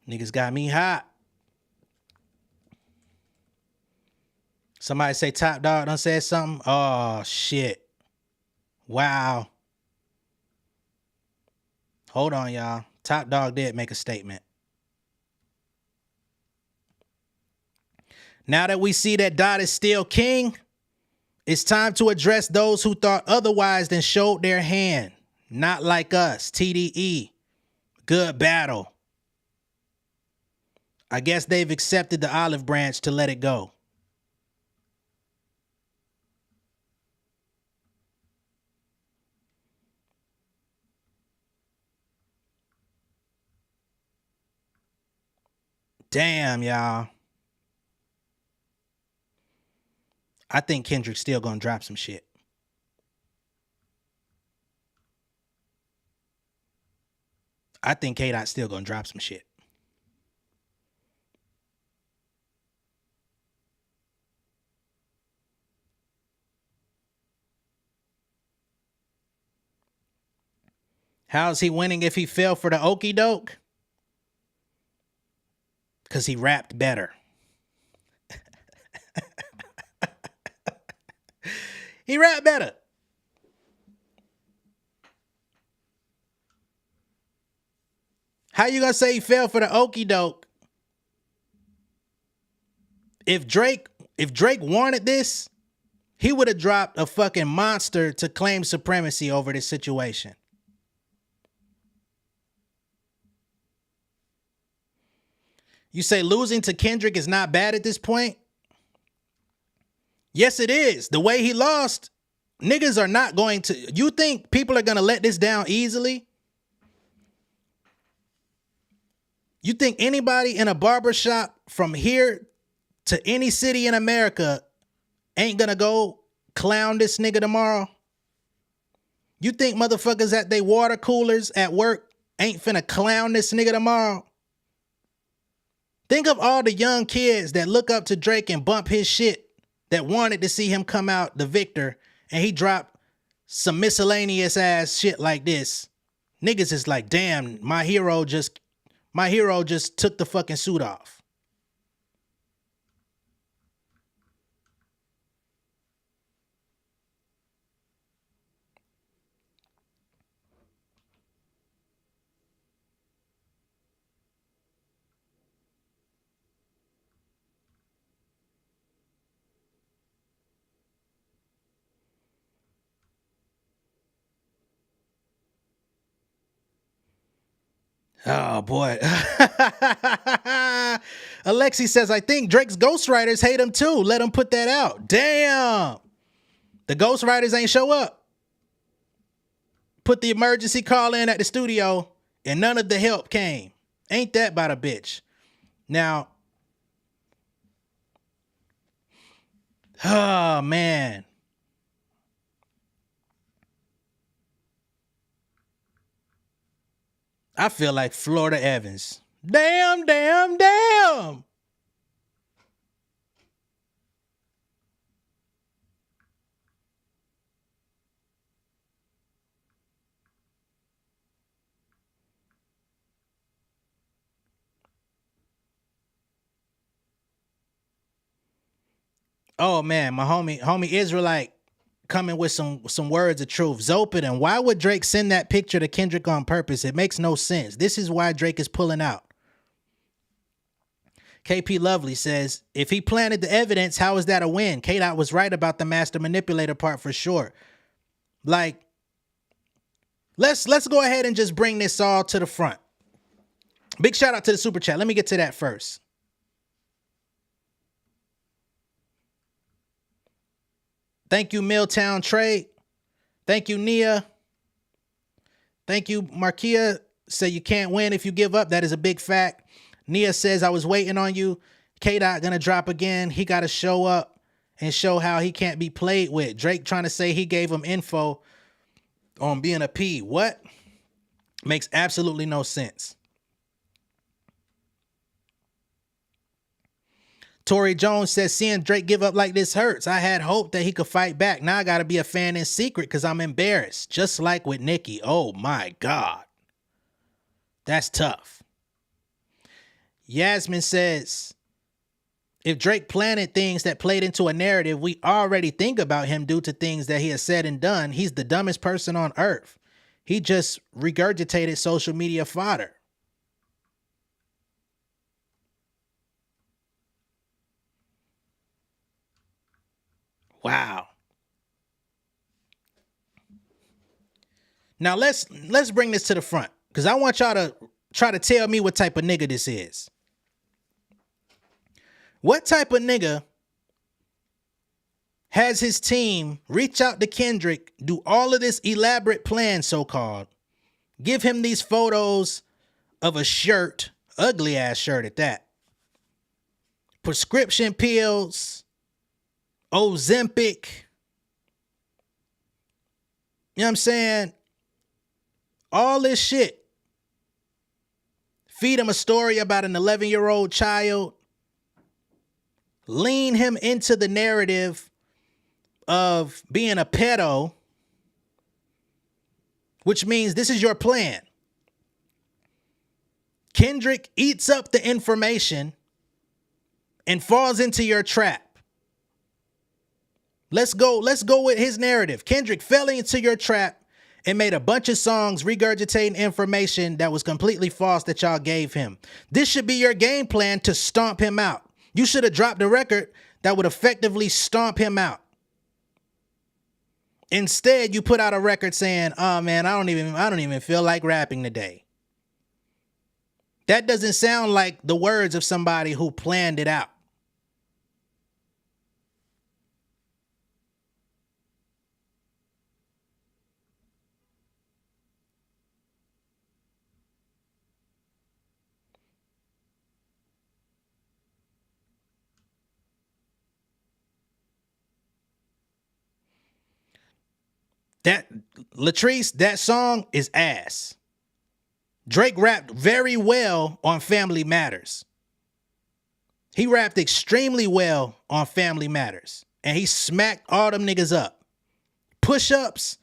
Niggas got me hot. Somebody say Top Dog done said something? Oh, shit. Wow. Hold on, y'all. Top Dog did make a statement. Now that we see that Dot is still king, it's time to address those who thought otherwise then showed their hand. Not like us. TDE. Good battle. I guess they've accepted the olive branch to let it go. Damn, y'all. I think Kendrick's still gonna drop some shit. I think K-Dot's still gonna drop some shit. How's he winning if he fell for the okie doke? Because he rapped better. He rap better. How you gonna say he fell for the okie doke? If Drake wanted this, he would have dropped a fucking monster to claim supremacy over this situation. You say losing to Kendrick is not bad at this point? Yes, it is. The way he lost, niggas are not going to... You think people are going to let this down easily? You think anybody in a barbershop from here to any city in America ain't going to go clown this nigga tomorrow? You think motherfuckers at they water coolers at work ain't finna clown this nigga tomorrow? Think of all the young kids that look up to Drake and bump his shit that wanted to see him come out the victor, and he dropped some miscellaneous ass shit like this. Niggas is like, damn, my hero just took the fucking suit off. Oh, boy. Alexi says, I think Drake's ghostwriters hate him too. Let him put that out. Damn. The ghostwriters ain't show up. Put the emergency call in at the studio and none of the help came. Ain't that about a bitch? Now, oh, man. I feel like Florida Evans. Damn, damn, damn. Oh man, my homie Israelite coming with some words of truth. Zopidin, why would Drake send that picture to Kendrick on purpose? It makes no sense. This is why Drake is pulling out. KP Lovely says, if he planted the evidence, how is that a win? K-Dot was right about the master manipulator part for sure. Like, let's go ahead and just bring this all to the front. Big shout out to the super chat. Let me get to that first. Thank you, Milltown Trade. Thank you, Nia. Thank you, Markia. Say you can't win if you give up. That is a big fact. Nia says, I was waiting on you. K-Dot gonna drop again. He got to show up and show how he can't be played with. Drake trying to say he gave him info on being a P. What? Makes absolutely no sense. Tory Jones says, seeing Drake give up like this hurts. I had hope that he could fight back. Now I got to be a fan in secret because I'm embarrassed. Just like with Nicki. Oh my God. That's tough. Yasmin says, if Drake planted things that played into a narrative we already think about him due to things that he has said and done, he's the dumbest person on earth. He just regurgitated social media fodder. Wow. Now let's bring this to the front because I want y'all to try to tell me what type of nigga this is. What type of nigga has his team reach out to Kendrick, do all of this elaborate plan, so-called, give him these photos of a shirt, ugly ass shirt at that, prescription pills, Ozempic, you know what I'm saying? All this shit. Feed him a story about an 11-year-old child. Lean him into the narrative of being a pedo, which means this is your plan. Kendrick eats up the information and falls into your trap. Let's go with his narrative. Kendrick fell into your trap and made a bunch of songs regurgitating information that was completely false that y'all gave him. This should be your game plan to stomp him out. You should have dropped a record that would effectively stomp him out. Instead, you put out a record saying, "Oh man, I don't even feel like rapping today." That doesn't sound like the words of somebody who planned it out. That Latrice, that song is ass. Drake rapped very well on Family Matters. He rapped extremely well on Family Matters. And he smacked all them niggas up. Push-ups,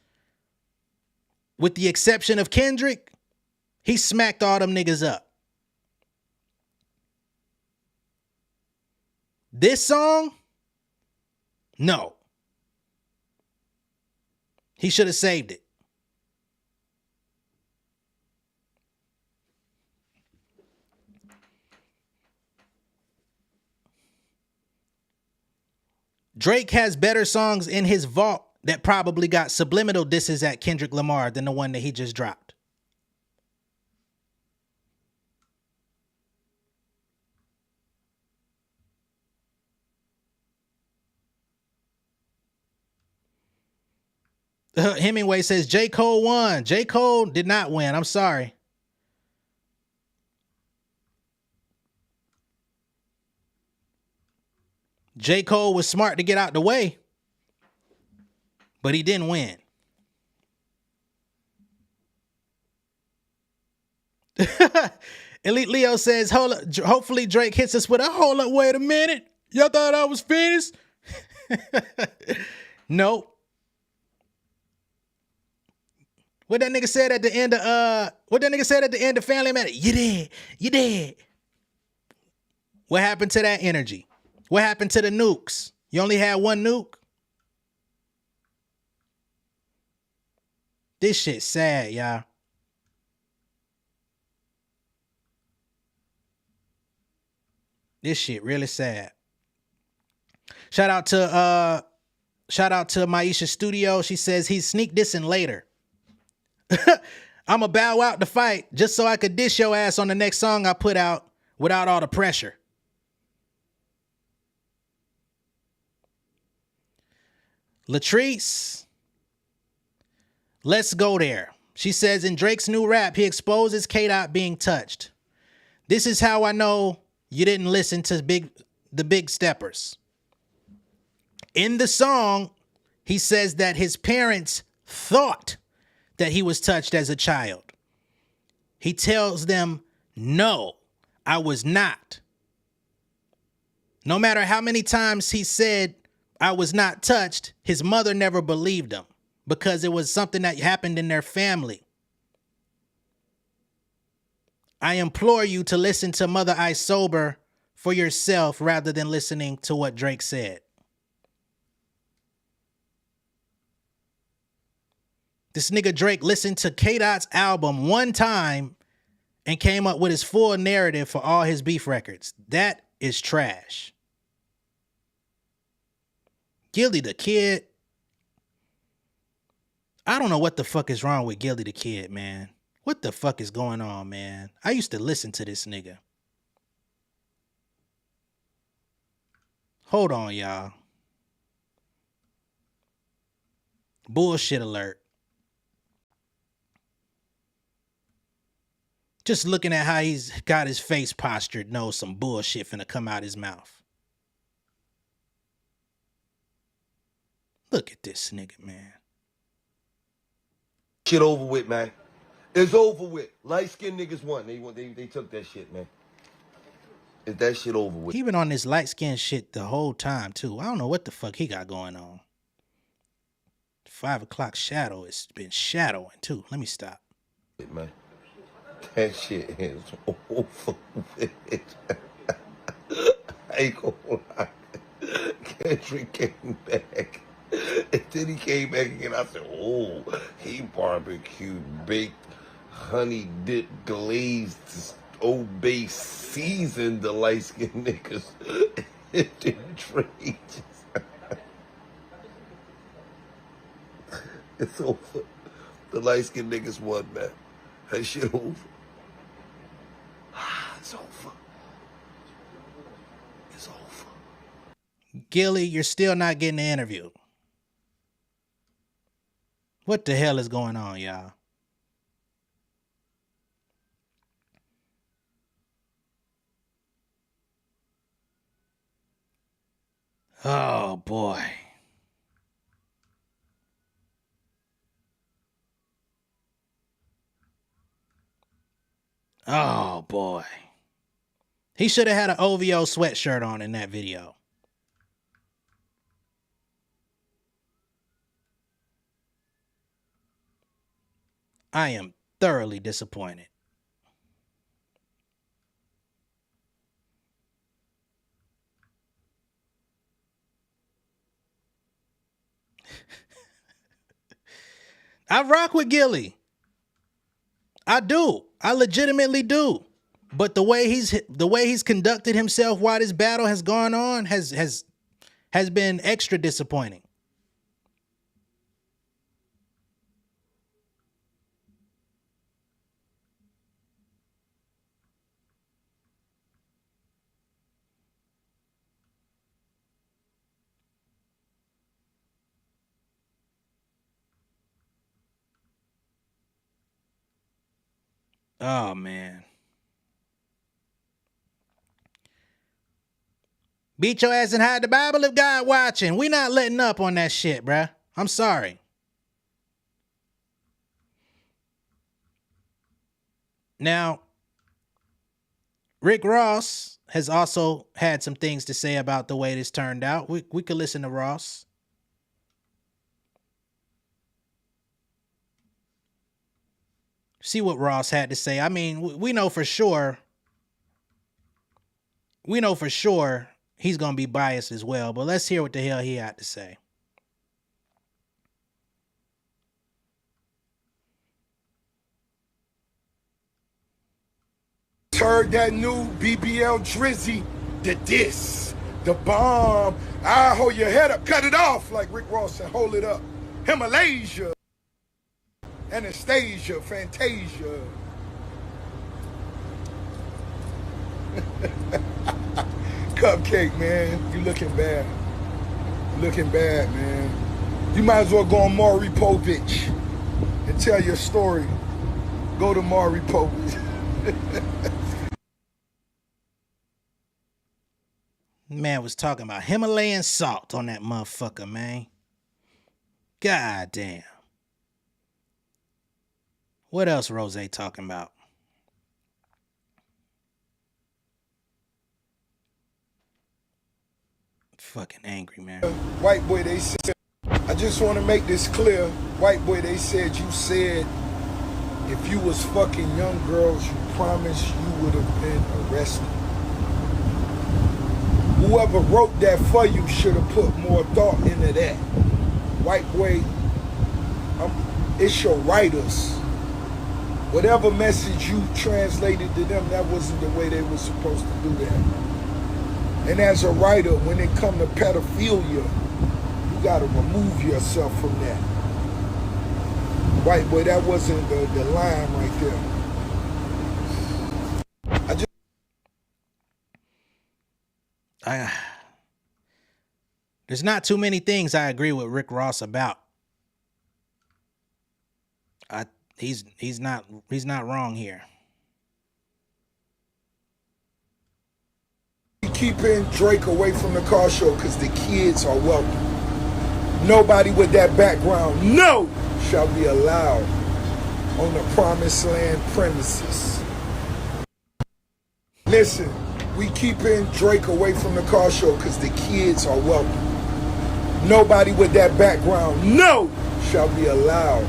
with the exception of Kendrick, he smacked all them niggas up. This song? No. He should have saved it. Drake has better songs in his vault that probably got subliminal disses at Kendrick Lamar than the one that he just dropped. Hemingway says J. Cole won. J. Cole did not win. I'm sorry. J. Cole was smart to get out the way, but he didn't win. Elite Leo says, hopefully Drake hits us with a hold up, wait a minute. Y'all thought I was finished? Nope. What that nigga said at the end of Family Matters? You did. What happened to that energy? What happened to the nukes? You only had one nuke? This shit's sad, y'all. This shit really sad. Shout out to Maisha Studio. She says he's sneak dissing later. I'ma bow out the fight just so I could diss your ass on the next song I put out without all the pressure. Latrice, let's go there. She says in Drake's new rap, he exposes K-Dot being touched. This is how I know you didn't listen to the big steppers. In the song, he says that his parents thought that he was touched as a child. He tells them, no, I was not. No matter how many times he said, I was not touched, his mother never believed him because it was something that happened in their family. I implore you to listen to Mother I Sober for yourself rather than listening to what Drake said. This nigga Drake listened to K-Dot's album one time and came up with his full narrative for all his beef records. That is trash. Gilly the Kid. I don't know what the fuck is wrong with Gilly the Kid, man. What the fuck is going on, man? I used to listen to this nigga. Hold on, y'all. Bullshit alert. Just looking at how he's got his face postured knows some bullshit finna come out his mouth. Look at this nigga, man. Shit over with, man. It's over with. Light-skinned niggas won. They took that shit, man. Is that shit over with? He been on this light-skinned shit the whole time, too. I don't know what the fuck he got going on. 5 o'clock shadow has been shadowing, too. Let me stop. Man. That shit is over with. I ain't gonna lie. Kendrick came back. And then he came back again. I said, oh, he barbecue baked, honey dip glazed, Old Bay seasoned the light skinned niggas. It didn't trade. It's over. The light skinned niggas won, man. That shit over. It's over. It's over. Gilly, you're still not getting the interview. What the hell is going on, y'all? Oh, boy. Oh, boy. He should have had an OVO sweatshirt on in that video. I am thoroughly disappointed. I rock with Gilly. I do. I legitimately do. But the way he's conducted himself while this battle has gone on has been extra disappointing. Oh, man. Beat your ass and hide the Bible if God watching. We not letting up on that shit, bruh. I'm sorry. Now, Rick Ross has also had some things to say about the way this turned out. We could listen to Ross. See what Ross had to say. I mean, we know for sure. We know for sure he's going to be biased as well, but let's hear what the hell he had to say. Heard that new BBL Drizzy, the diss, the bomb. I hold your head up, cut it off, like Rick Ross said, hold it up. Himalaya, Anastasia, Fantasia. Cupcake, man, you looking bad. Looking bad, man. You might as well go on Maury Povich and tell your story. Go to Maury Povich. Man was talking about Himalayan salt on that motherfucker, man. God damn. What else Rose talking about? Fucking angry, man. White boy, they said, I just want to make this clear. White boy, they said you said if you was fucking young girls, you promised you would have been arrested. Whoever wrote that for you should have put more thought into that. White boy, it's your writers. Whatever message you translated to them, that wasn't the way they were supposed to do that. And as a writer, when it come to pedophilia, you gotta remove yourself from that. White boy, that wasn't the line right there. There's not too many things I agree with Rick Ross about. He's not wrong here. Keeping Drake away from the car show because the kids are welcome. Nobody with that background, no, shall be allowed on the Promised Land premises. Listen, we keeping Drake away from the car show because the kids are welcome. Nobody with that background, no, shall be allowed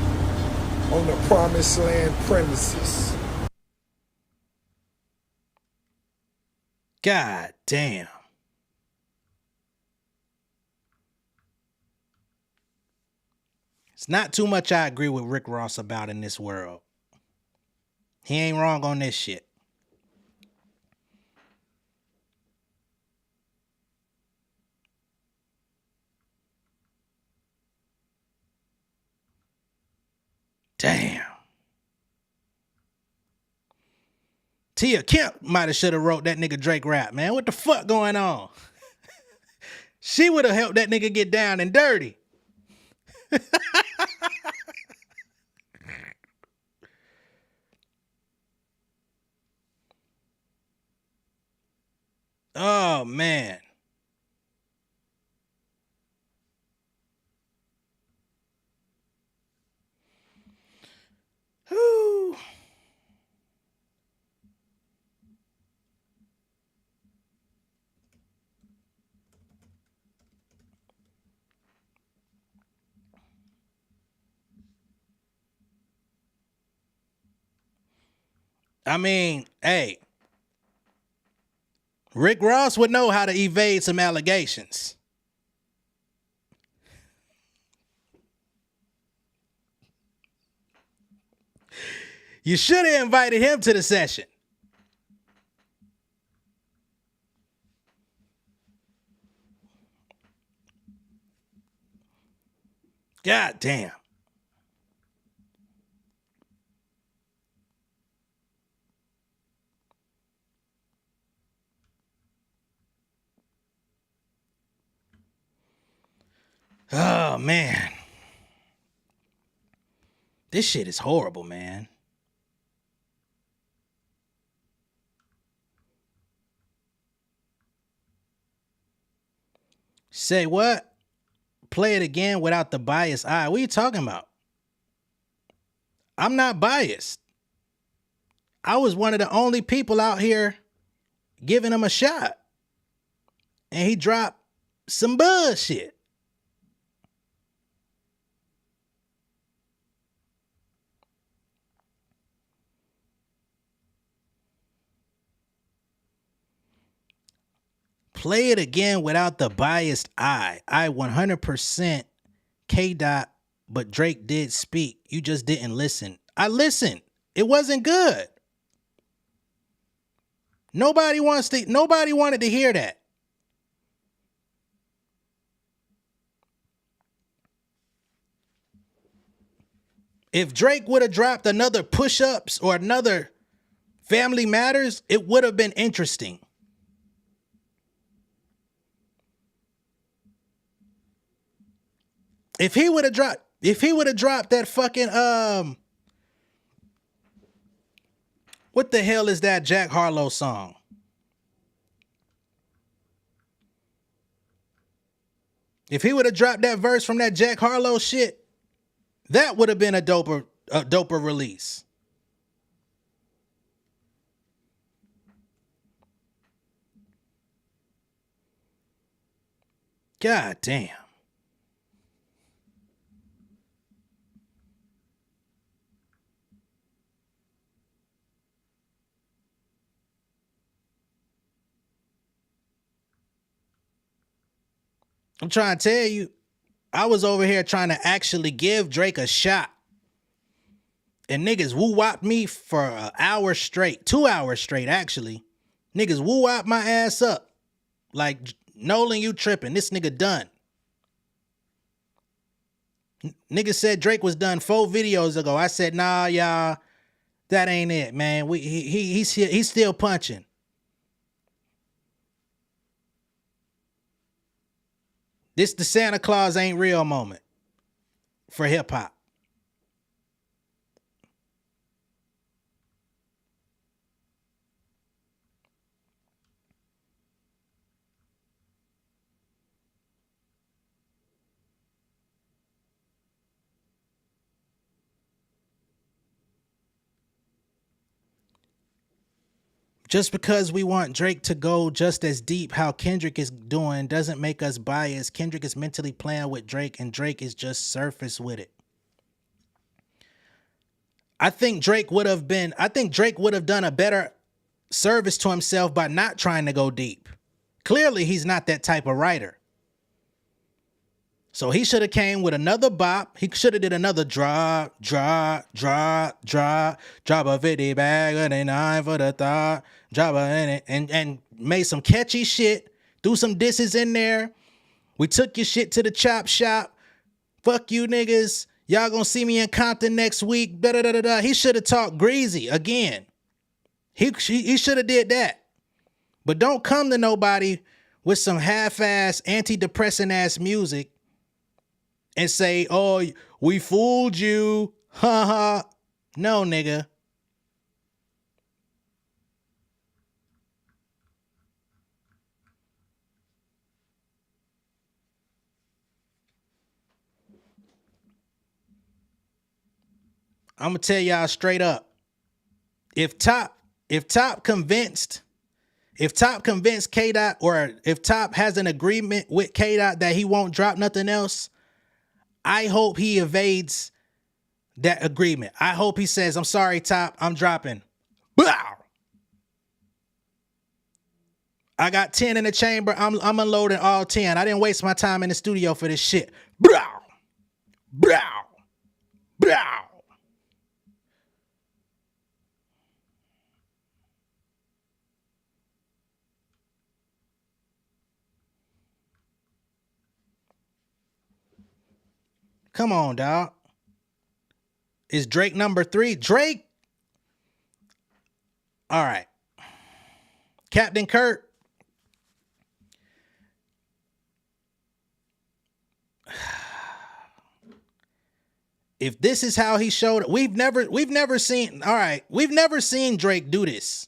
on the Promised Land premises. God damn. It's not too much I agree with Rick Ross about in this world. He ain't wrong on this shit. Damn. Tia Kemp might have should have wrote that nigga Drake rap, man. What the fuck going on? She would have helped that nigga get down and dirty. Oh, man. Whew. I mean, hey, Rick Ross would know how to evade some allegations. You should have invited him to the session. God damn. Oh, man. This shit is horrible, man. Say what? Play it again without the biased eye. What are you talking about? I'm not biased. I was one of the only people out here giving him a shot. And he dropped some bullshit. Play it again without the biased eye. I 100% K-Dot, but Drake did speak. You just didn't listen. I listened. It wasn't good. Nobody wanted to hear that. If Drake would have dropped another push-ups or another Family Matters, it would have been interesting. If he would have dropped that fucking what the hell is that Jack Harlow song? If he would have dropped that verse from that Jack Harlow shit, that would have been a doper release. God damn. I'm trying to tell you, I was over here trying to actually give Drake a shot. And niggas woo-wopped me for an hour straight, 2 hours straight, actually. Niggas woo-wopped my ass up. Like, Nolan, you tripping. This nigga done. Niggas said Drake was done 4 videos ago. I said, nah, y'all, that ain't it, man. He's still punching. This the Santa Claus ain't real moment for hip hop. Just because we want Drake to go just as deep how Kendrick is doing doesn't make us biased. Kendrick is mentally playing with Drake and Drake is just surface with it. I think Drake would have done a better service to himself by not trying to go deep. Clearly, he's not that type of writer. So he should have came with another bop. He should have did another drop a 50 bag and a 9 for the thought, drop a in it, and made some catchy shit, threw some disses in there. We took your shit to the chop shop. Fuck you niggas. Y'all gonna see me in Compton next week. Da da da da da. He should have talked greasy again. He should have did that. But don't come to nobody with some half-ass, antidepressant ass music and say, oh, we fooled you. Ha ha. No, nigga. I'm gonna tell y'all straight up. If Top convinced K Dot, or if Top has an agreement with K Dot that he won't drop nothing else, I hope he evades that agreement. I hope he says, I'm sorry, Top, I'm dropping. Bow. I got 10 in the chamber. I'm unloading all 10. I didn't waste my time in the studio for this shit. Bow. Bow. Bow. Come on, dog. Is Drake number 3? Drake? All right. Captain Kurt. If this is how he showed it, we've never seen, all right, we've never seen Drake do this.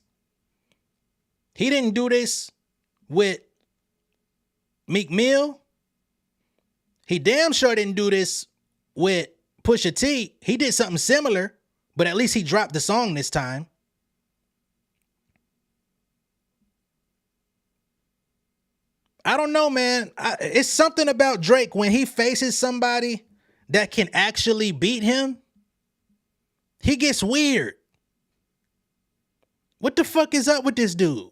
He didn't do this with Meek Mill. He damn sure didn't do this with Pusha T. He did something similar, but at least he dropped the song this time. I don't know, man. It's something about Drake when he faces somebody that can actually beat him. He gets weird. What the fuck is up with this dude?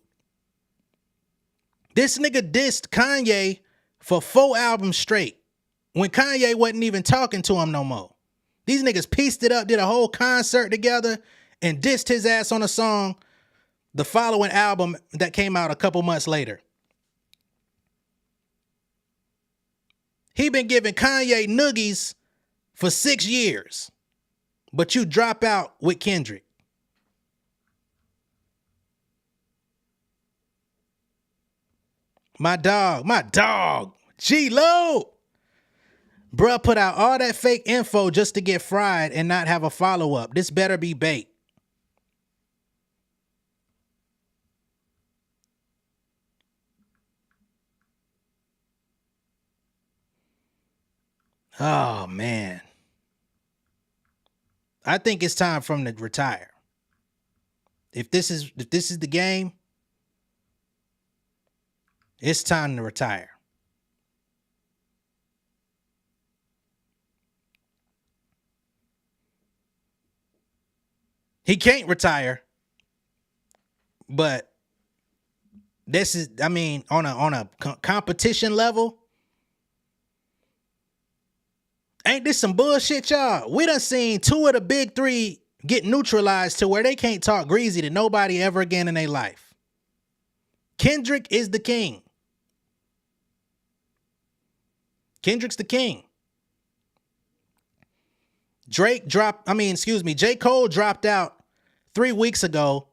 This nigga dissed Kanye for 4 albums straight when Kanye wasn't even talking to him no more. These niggas pieced it up, did a whole concert together, and dissed his ass on a song the following album that came out a couple months later. He been giving Kanye noogies for 6 years, but you drop out with Kendrick. My dog, G-Lo. Bruh put out all that fake info just to get fried and not have a follow-up. This better be bait. Oh, man. I think it's time for him to retire. If this is the game, it's time to retire. He can't retire, but this is, I mean, on a competition level, ain't this some bullshit, y'all? We done seen 2 of the big 3 get neutralized to where they can't talk greasy to nobody ever again in their life. Kendrick is the king. Kendrick's the king. J. Cole dropped out 3 weeks ago.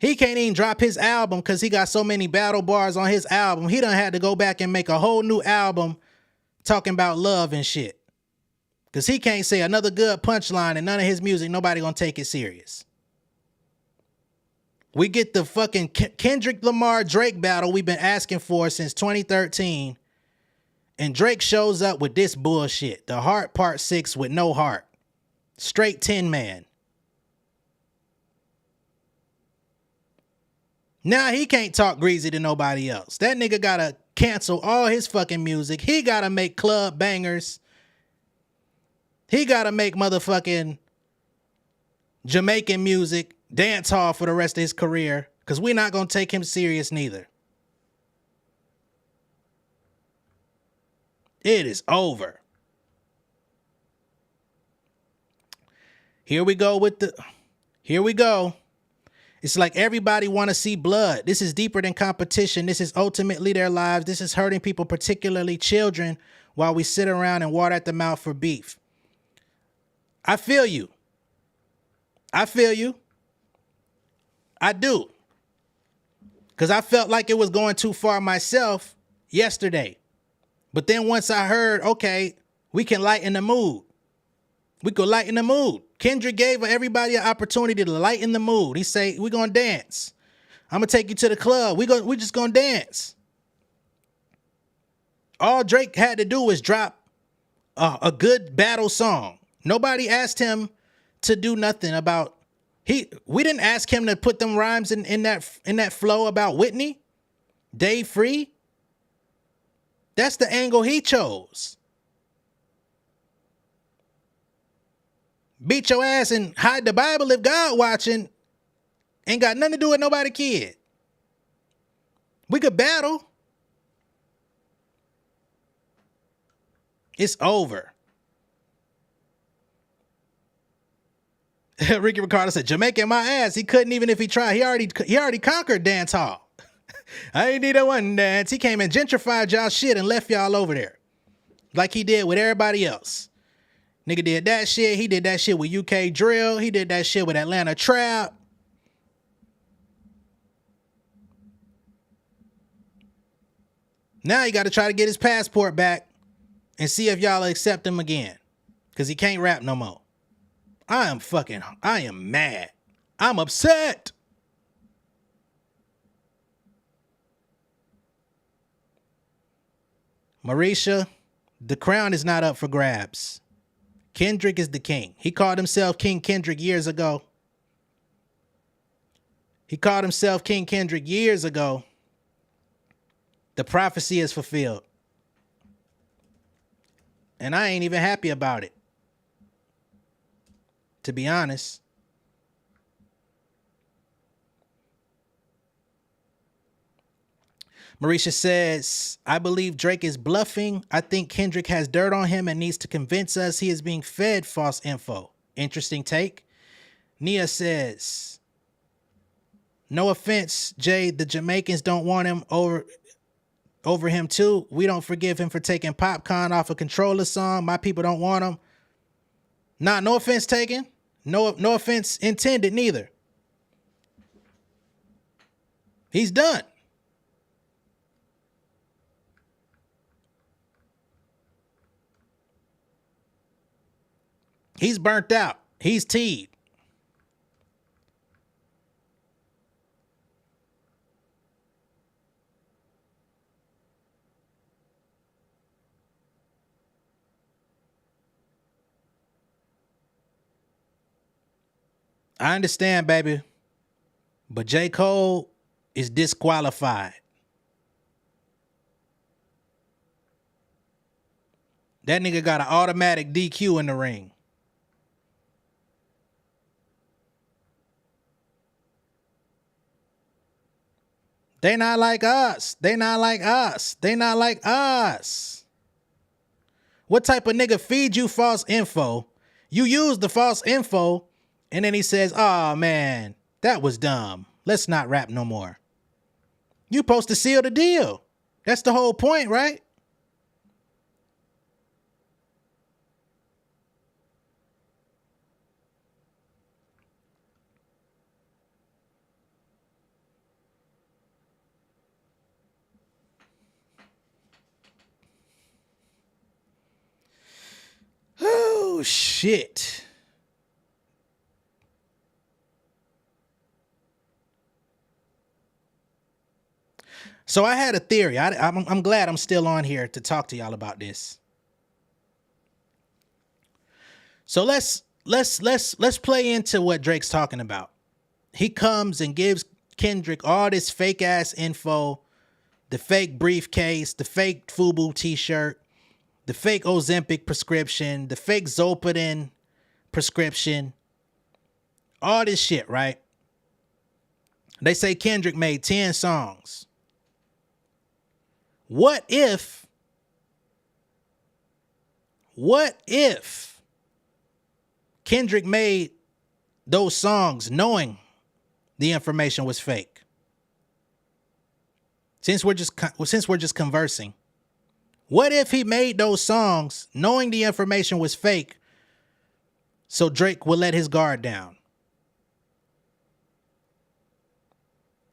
He can't even drop his album because he got so many battle bars on his album. He done had to go back and make a whole new album talking about love and shit. Because he can't say another good punchline in none of his music. Nobody gonna take it serious. We get the fucking Kendrick Lamar Drake battle we've been asking for since 2013. And Drake shows up with this bullshit. The Heart Part 6 with no heart. Straight 10-man. Now he can't talk greasy to nobody else. That nigga gotta cancel all his fucking music. He gotta make club bangers. He gotta make motherfucking Jamaican music, dance hall for the rest of his career. Because we're not gonna take him serious neither. It is over. Here we go. It's like everybody want to see blood. This is deeper than competition. This is ultimately their lives. This is hurting people, particularly children, while we sit around and water at the mouth for beef. I feel you. I do. Because I felt like it was going too far myself yesterday. But then once I heard, okay, we can lighten the mood. Kendrick gave everybody an opportunity to lighten the mood. He say, we're going to dance. I'm going to take you to the club. We just going to dance. All Drake had to do was drop a good battle song. Nobody asked him to do nothing about, we didn't ask him to put them rhymes in that flow about Whitney, Dave Free. That's the angle he chose. Beat your ass and hide the Bible if God watching. Ain't got nothing to do with nobody kid. We could battle. It's over. Ricky Ricardo said, Jamaica in my ass. He couldn't even if he tried. He already conquered dance hall. I ain't need a one dance. He came and gentrified y'all shit and left y'all over there. Like he did with everybody else. Nigga did that shit. He did that shit with UK Drill. He did that shit with Atlanta Trap. Now he got to try to get his passport back and see if y'all accept him again. Because he can't rap no more. I am mad. I'm upset. Marisha, the crown is not up for grabs. Kendrick is the king. He called himself King Kendrick years ago. The prophecy is fulfilled. And I ain't even happy about it. To be honest. Marisha says, I believe Drake is bluffing. I think Kendrick has dirt on him and needs to convince us he is being fed false info. Interesting take. Nia says, no offense, Jay, the Jamaicans don't want him over him too. We don't forgive him for taking Popcorn off a Controller song. My people don't want him. Nah, no offense taken. No offense intended neither. He's done. He's burnt out. He's teed. I understand, baby. But J. Cole is disqualified. That nigga got an automatic DQ in the ring. They not like us. What type of nigga feed you false info? You use the false info, and then he says, oh man, that was dumb. Let's not rap no more. You supposed to seal the deal. That's the whole point, right? Oh, shit. So I had a theory. I'm glad I'm still on here to talk to y'all about this. So let's play into what Drake's talking about. He comes and gives Kendrick all this fake ass info, the fake briefcase, the fake FUBU t-shirt, the fake Ozempic prescription, the fake Zolpidem prescription, all this shit, right? They say Kendrick made 10 songs. What if what if Kendrick made those songs knowing the information was fake? Since we're just conversing, what if he made those songs knowing the information was fake so Drake would let his guard down?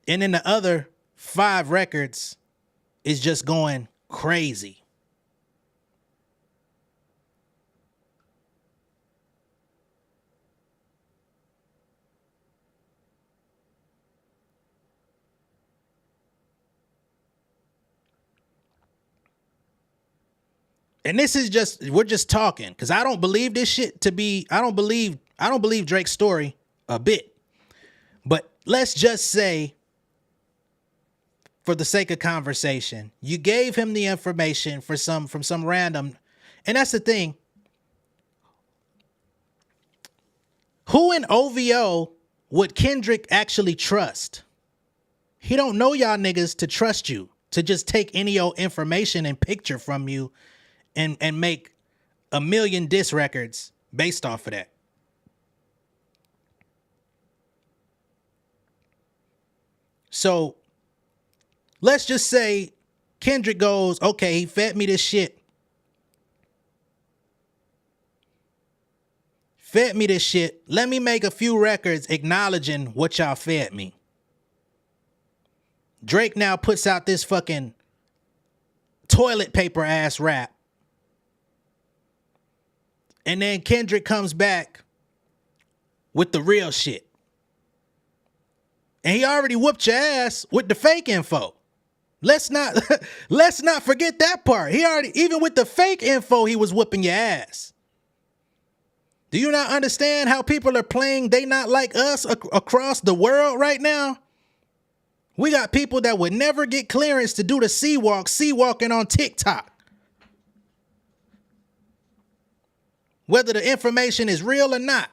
And then the other 5 records is just going crazy. And this is just, we're just talking, because I don't believe this shit to be, I don't believe Drake's story a bit. But let's just say, for the sake of conversation, you gave him the information from some random, and that's the thing. Who in OVO would Kendrick actually trust? He don't know y'all niggas to trust you, to just take any old information and picture from you and make 1 million diss records based off of that. So let's just say Kendrick goes, okay, he fed me this shit. Fed me this shit. Let me make a few records acknowledging what y'all fed me. Drake now puts out this fucking toilet paper ass rap. And then Kendrick comes back with the real shit. And he already whooped your ass with the fake info. Let's not forget that part. He already, even with the fake info, he was whooping your ass. Do you not understand how people are playing They Not Like Us across the world right now? We got people that would never get clearance to do the sea walking on TikTok. Whether the information is real or not.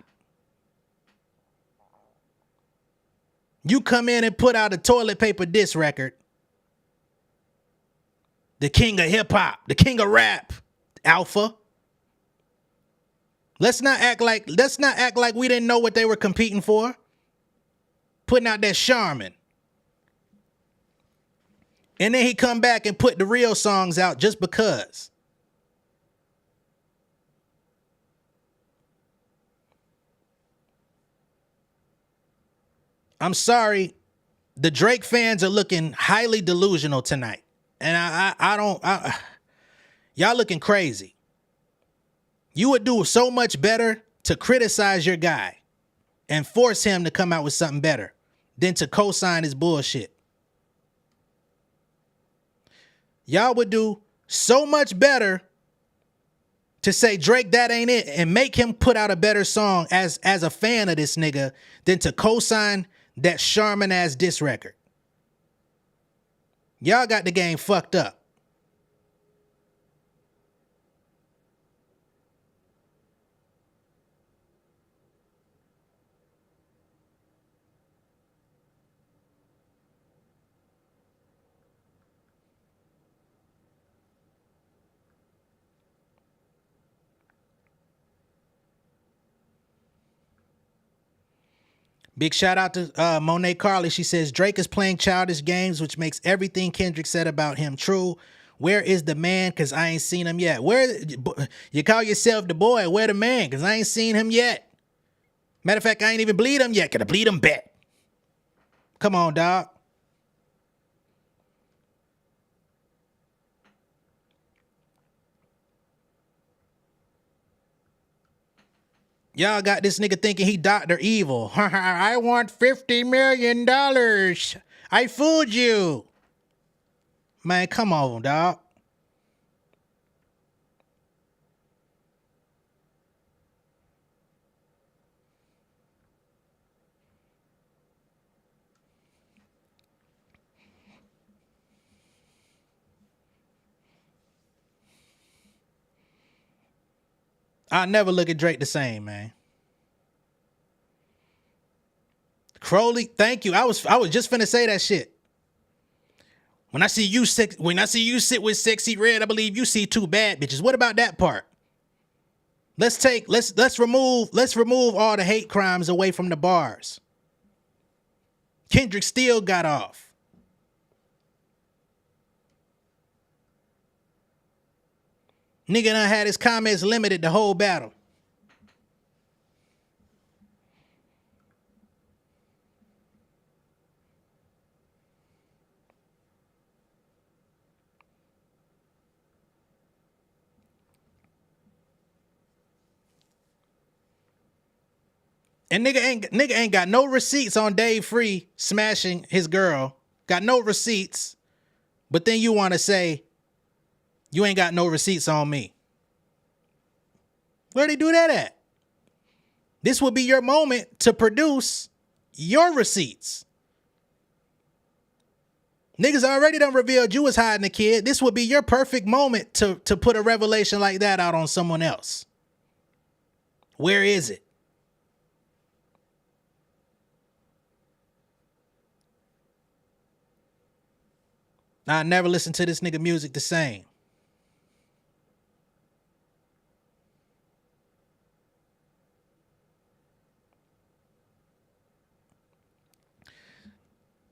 You come in and put out a toilet paper diss record. The king of hip hop, the king of rap, Alpha. Let's not act like we didn't know what they were competing for. Putting out that Charmin. And then he come back and put the real songs out just because. I'm sorry, the Drake fans are looking highly delusional tonight. And y'all looking crazy. You would do so much better to criticize your guy and force him to come out with something better than to co-sign his bullshit. Y'all would do so much better to say, Drake, that ain't it, and make him put out a better song as a fan of this nigga than to co-sign that Charmin ass diss record. Y'all got the game fucked up. Big shout out to Monet Carly. She says, Drake is playing childish games, which makes everything Kendrick said about him true. Where is the man? Because I ain't seen him yet. Where you call yourself the boy? Where the man? Because I ain't seen him yet. Matter of fact, I ain't even bleed him yet. Can I bleed him back? Come on, dog. Y'all got this nigga thinking he Dr. Evil. I want $50 million. I fooled you. Man, come on, dog. I'll never look at Drake the same, man. Crowley, thank you. I was just finna say that shit. When I see you sit with Sexy Red, I believe you see two bad bitches. What about that part? Let's remove all the hate crimes away from the bars. Kendrick still got off. Nigga done had his comments limited the whole battle. And nigga ain't got no receipts on Dave Free smashing his girl. Got no receipts. But then you want to say, you ain't got no receipts on me. Where'd he do that at? This would be your moment to produce your receipts. Niggas already done revealed you was hiding a kid. This would be your perfect moment to put a revelation like that out on someone else. Where is it? I never listened to this nigga music the same.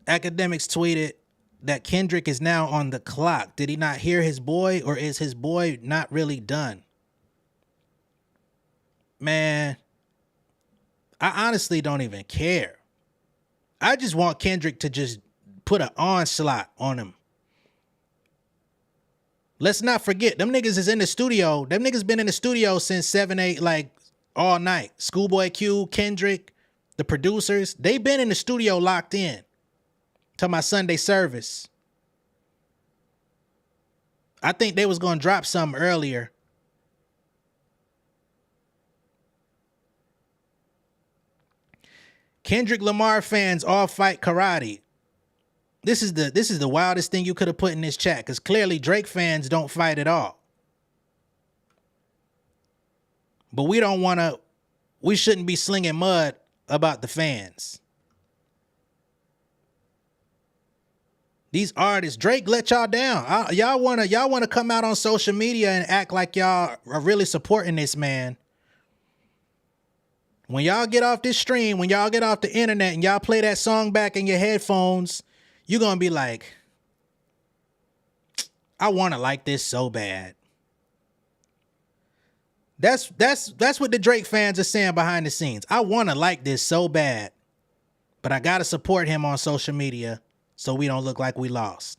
Akademiks tweeted that Kendrick is now on the clock. Did he not hear his boy, or is his boy not really done? Man, I honestly don't even care. I just want Kendrick to just put an onslaught on him. Let's not forget, them niggas is in the studio. Them niggas been in the studio since 7, 8, like all night. Schoolboy Q, Kendrick, the producers, they been in the studio locked in. To my Sunday service. I think they was going to drop something earlier. Kendrick Lamar fans all fight karate. This is the wildest thing you could have put in this chat, because clearly Drake fans don't fight at all. But we shouldn't be slinging mud about the fans. These artists, Drake let y'all down. Y'all wanna come out on social media and act like y'all are really supporting this man. When y'all get off this stream, when y'all get off the internet and y'all play that song back in your headphones, you're gonna be like, I wanna like this so bad. That's what the Drake fans are saying behind the scenes. I wanna like this so bad, but I gotta support him on social media so we don't look like we lost.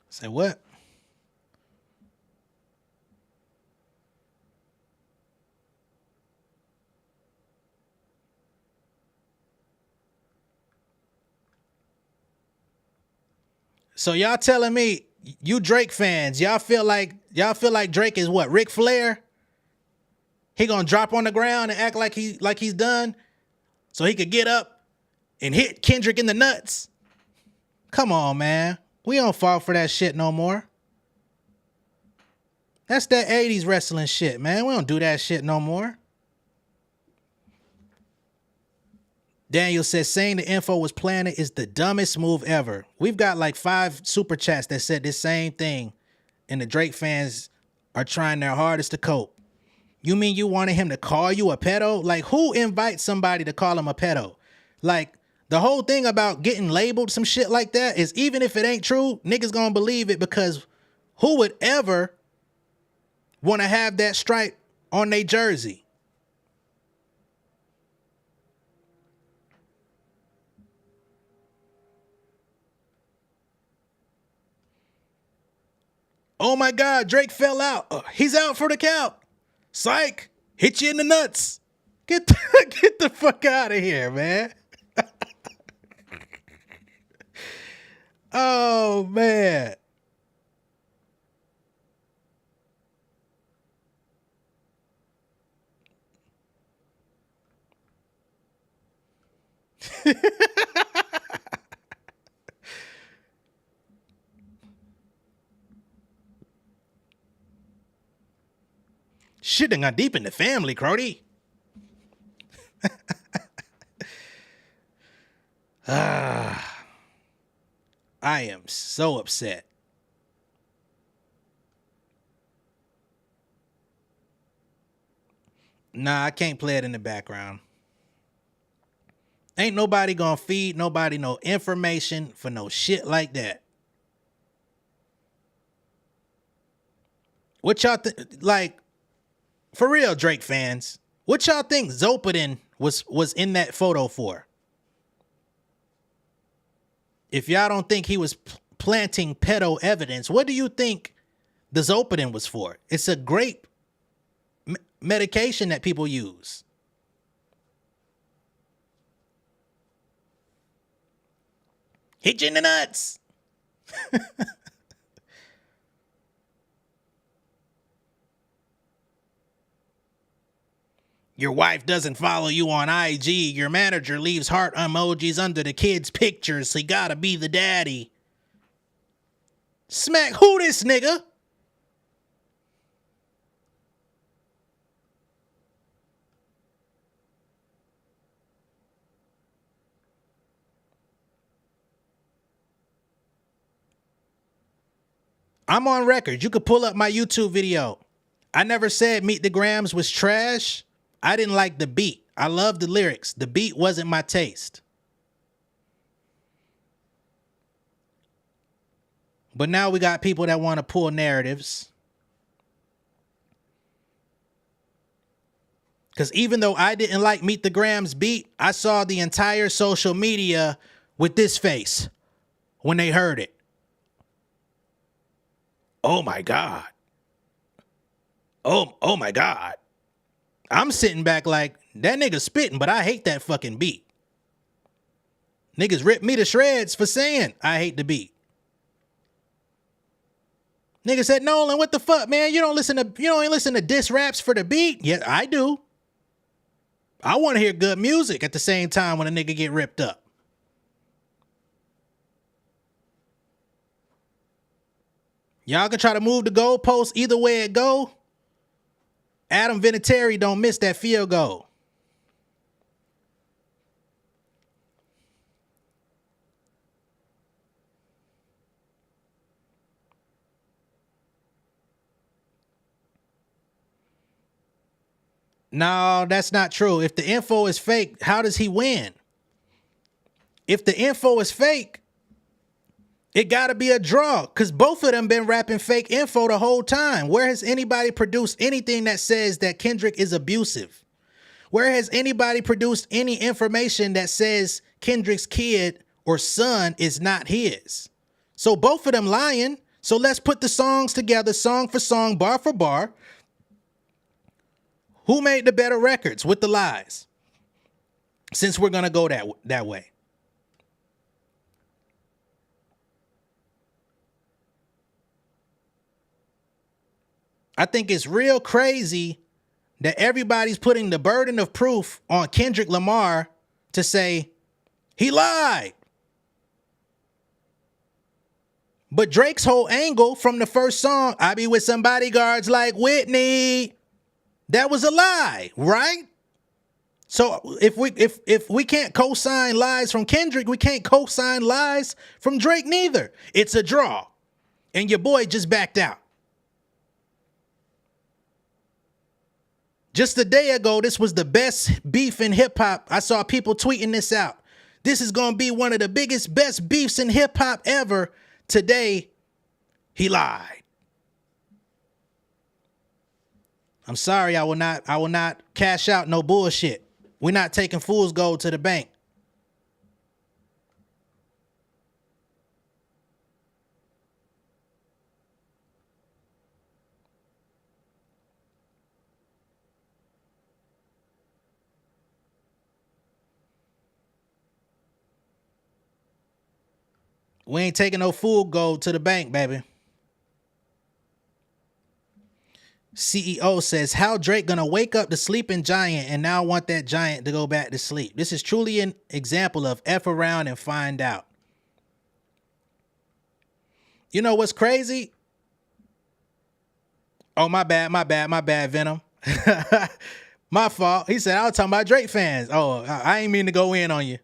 Say what? So y'all telling me, you Drake fans, y'all feel like Drake is what, Ric Flair? He gonna drop on the ground and act like he's done, so he could get up and hit Kendrick in the nuts? Come on, man. We don't fall for that shit no more. That's that 80s wrestling shit, man. We don't do that shit no more. Daniel says saying the info was planted is the dumbest move ever. We've got like 5 super chats that said this same thing, and the Drake fans are trying their hardest to cope. You mean you wanted him to call you a pedo? Like, who invites somebody to call him a pedo? Like, the whole thing about getting labeled some shit like that is, even if it ain't true, niggas gonna believe it, because who would ever want to have that stripe on their jersey? Oh my God, Drake fell out. He's out for the count. Psych, hit you in the nuts. Get the fuck out of here, man. Oh, man. Shit done got deep in the family, Crody. I am so upset. Nah, I can't play it in the background. Ain't nobody gonna feed nobody no information for no shit like that. What y'all like, for real, Drake fans, what y'all think Zopidin was in that photo for? If y'all don't think he was planting pedo evidence, what do you think the Zopidin was for? It's a great medication that people use. Hit you in the nuts. Your wife doesn't follow you on IG. Your manager leaves heart emojis under the kids' pictures, so you gotta be the daddy. Smack who this nigga? I'm on record. You could pull up my YouTube video. I never said Meet the Grrrls was trash. I didn't like the beat. I love the lyrics. The beat wasn't my taste. But now we got people that want to pull narratives. Because even though I didn't like Meet the Grrrls beat, I saw the entire social media with this face when they heard it. Oh my God. Oh my God. I'm sitting back like, that nigga spitting, but I hate that fucking beat. Niggas ripped me to shreds for saying I hate the beat. Nigga said, Nolan, what the fuck, man? You don't listen to diss raps for the beat? Yeah, I do. I want to hear good music at the same time when a nigga get ripped up. Y'all can try to move the goalpost either way it go. Adam Vinatieri don't miss that field goal. No, that's not true. If the info is fake, how does he win? If the info is fake, it gotta be a draw, because both of them been rapping fake info the whole time. Where has anybody produced anything that says that Kendrick is abusive? Where has anybody produced any information that says Kendrick's kid or son is not his? So both of them lying. So let's put the songs together, song for song, bar for bar. Who made the better records with the lies? Since we're gonna go that way. I think it's real crazy that everybody's putting the burden of proof on Kendrick Lamar to say he lied. But Drake's whole angle from the first song, I be with some bodyguards like Whitney, that was a lie, right? So if we can't co-sign lies from Kendrick, we can't co-sign lies from Drake neither. It's a draw. And your boy just backed out. Just a day ago, this was the best beef in hip hop. I saw people tweeting this out. This is going to be one of the biggest, best beefs in hip hop ever. Today, he lied. I'm sorry, I will not cash out no bullshit. We're not taking fool's gold to the bank. We ain't taking no fool gold to the bank, baby. CEO says, how Drake gonna wake up the sleeping giant and now want that giant to go back to sleep? This is truly an example of F around and find out. You know what's crazy? Oh, my bad, Venom. My fault. He said I was talking about Drake fans. Oh, I ain't mean to go in on you.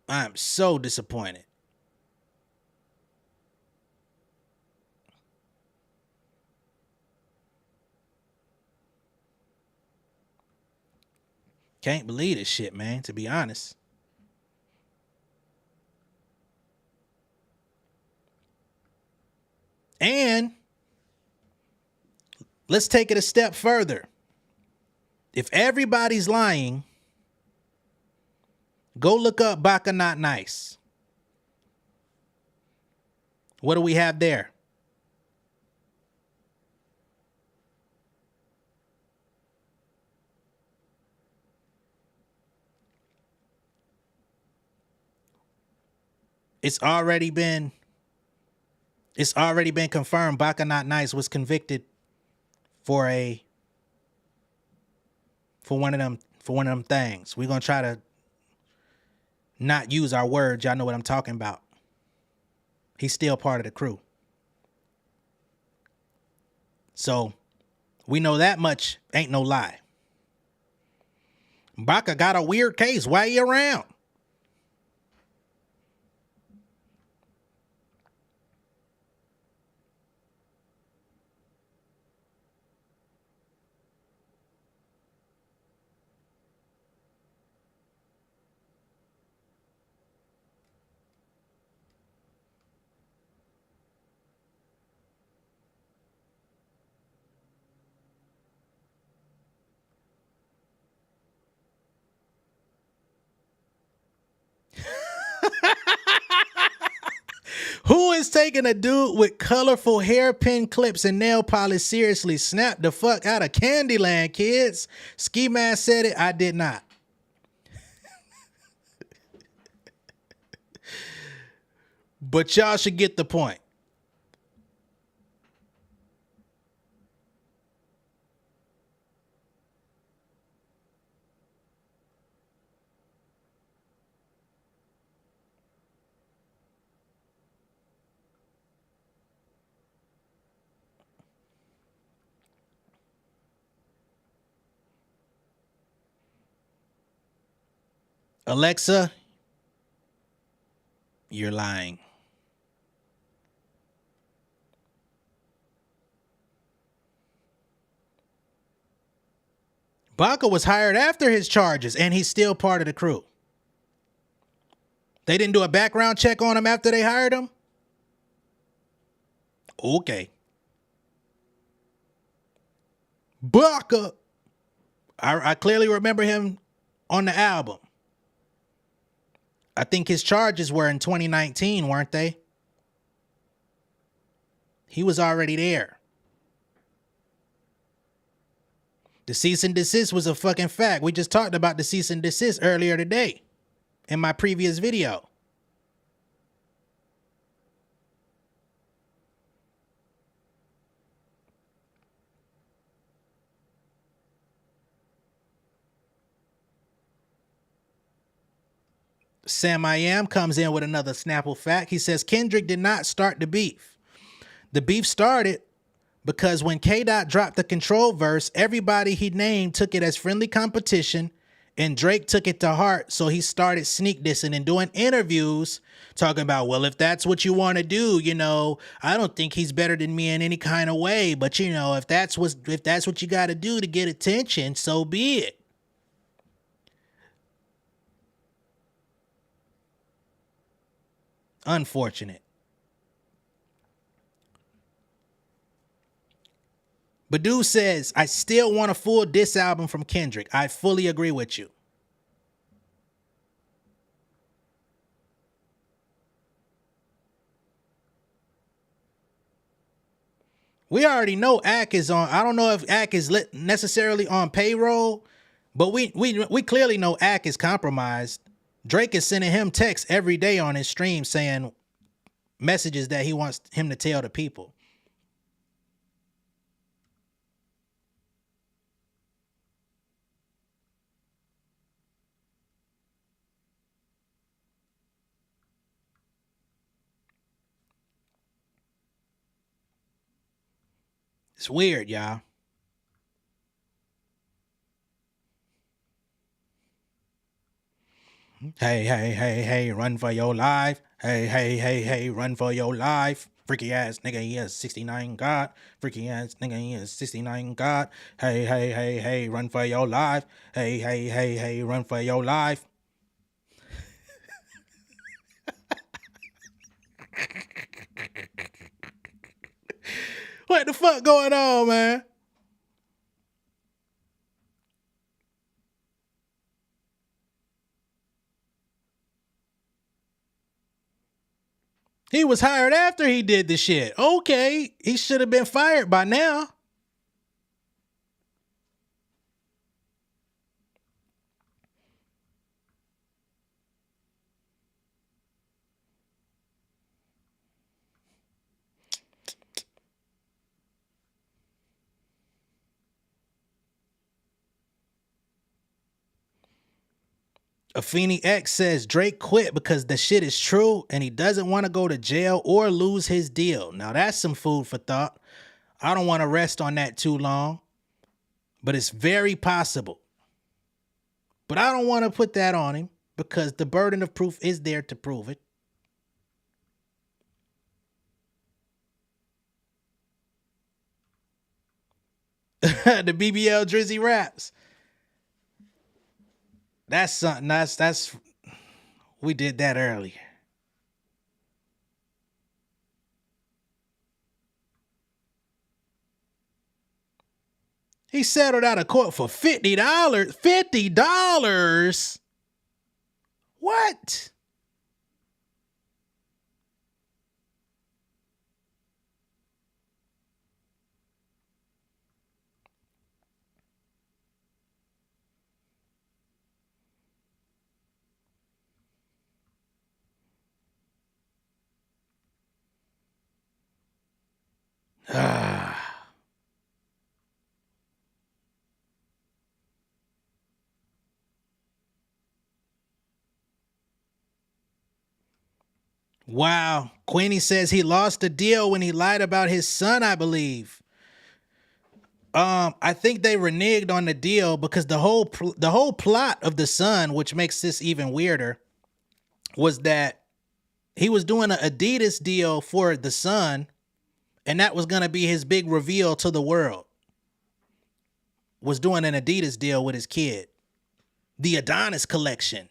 I'm so disappointed. Can't believe this shit, man, to be honest. And let's take it a step further. If everybody's lying, go look up Baka Not Nice. What do we have there? It's already been confirmed Baka Not Nice was convicted for one of them things. We're gonna try to not use our words. Y'all know what I'm talking about. He's still part of the crew. So we know that much ain't no lie. Baka got a weird case. Why he around? Who is taking a dude with colorful hairpin clips and nail polish seriously? Snap the fuck out of Candyland, kids. Ski Mask said it. I did not. But y'all should get the point. Alexa, you're lying. Baka was hired after his charges, and he's still part of the crew. They didn't do a background check on him after they hired him? Okay. Baka. I clearly remember him on the album. I think his charges were in 2019, weren't they? He was already there. The cease and desist was a fucking fact. We just talked about the cease and desist earlier today in my previous video. Sam I Am comes in with another Snapple fact. He says Kendrick did not start the beef. The beef started because when K-Dot dropped the Control verse, everybody he named took it as friendly competition, and Drake took it to heart, so he started sneak dissing and doing interviews talking about, well, if that's what you want to do, you know, I don't think he's better than me in any kind of way, but you know, if that's what you got to do to get attention, so be it. Unfortunate. Badu says, I still want a full diss album from Kendrick. I fully agree with you. We already know Ak is on. I don't know if Ak is necessarily on payroll, but we clearly know Ak is compromised. Drake is sending him texts every day on his stream saying messages that he wants him to tell the people. It's weird, y'all. Hey, hey, hey, hey, run for your life. Hey, hey, hey, hey, run for your life. Freaky ass nigga, he is 69 God. Freaky ass nigga, he is 69 God. Hey, hey, hey, hey, run for your life. Hey, hey, hey, hey, run for your life. What the fuck going on, man? He was hired after he did the shit. Okay, he should have been fired by now. Afeni X says Drake quit because the shit is true and he doesn't want to go to jail or lose his deal. Now that's some food for thought. I don't want to rest on that too long, but it's very possible. But I don't want to put that on him because the burden of proof is there to prove it. The BBL Drizzy raps. That's something. That's we did that earlier. He settled out of court for $50. $50? What? Wow. Queenie says he lost the deal when he lied about his son, I believe. I think they reneged on the deal because the whole plot of the son, which makes this even weirder, was that he was doing an Adidas deal for the son, and that was going to be his big reveal to the world. Was doing an Adidas deal with his kid. The Adonis collection.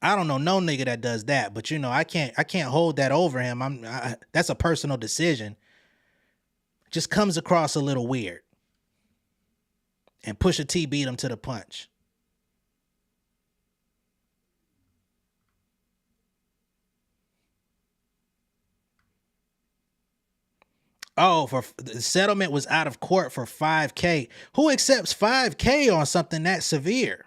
I don't know no nigga that does that, but you know, I can't hold that over him. That's a personal decision. Just comes across a little weird. And Pusha T beat him to the punch. Oh, for the settlement was out of court for $5K. Who accepts $5K on something that severe?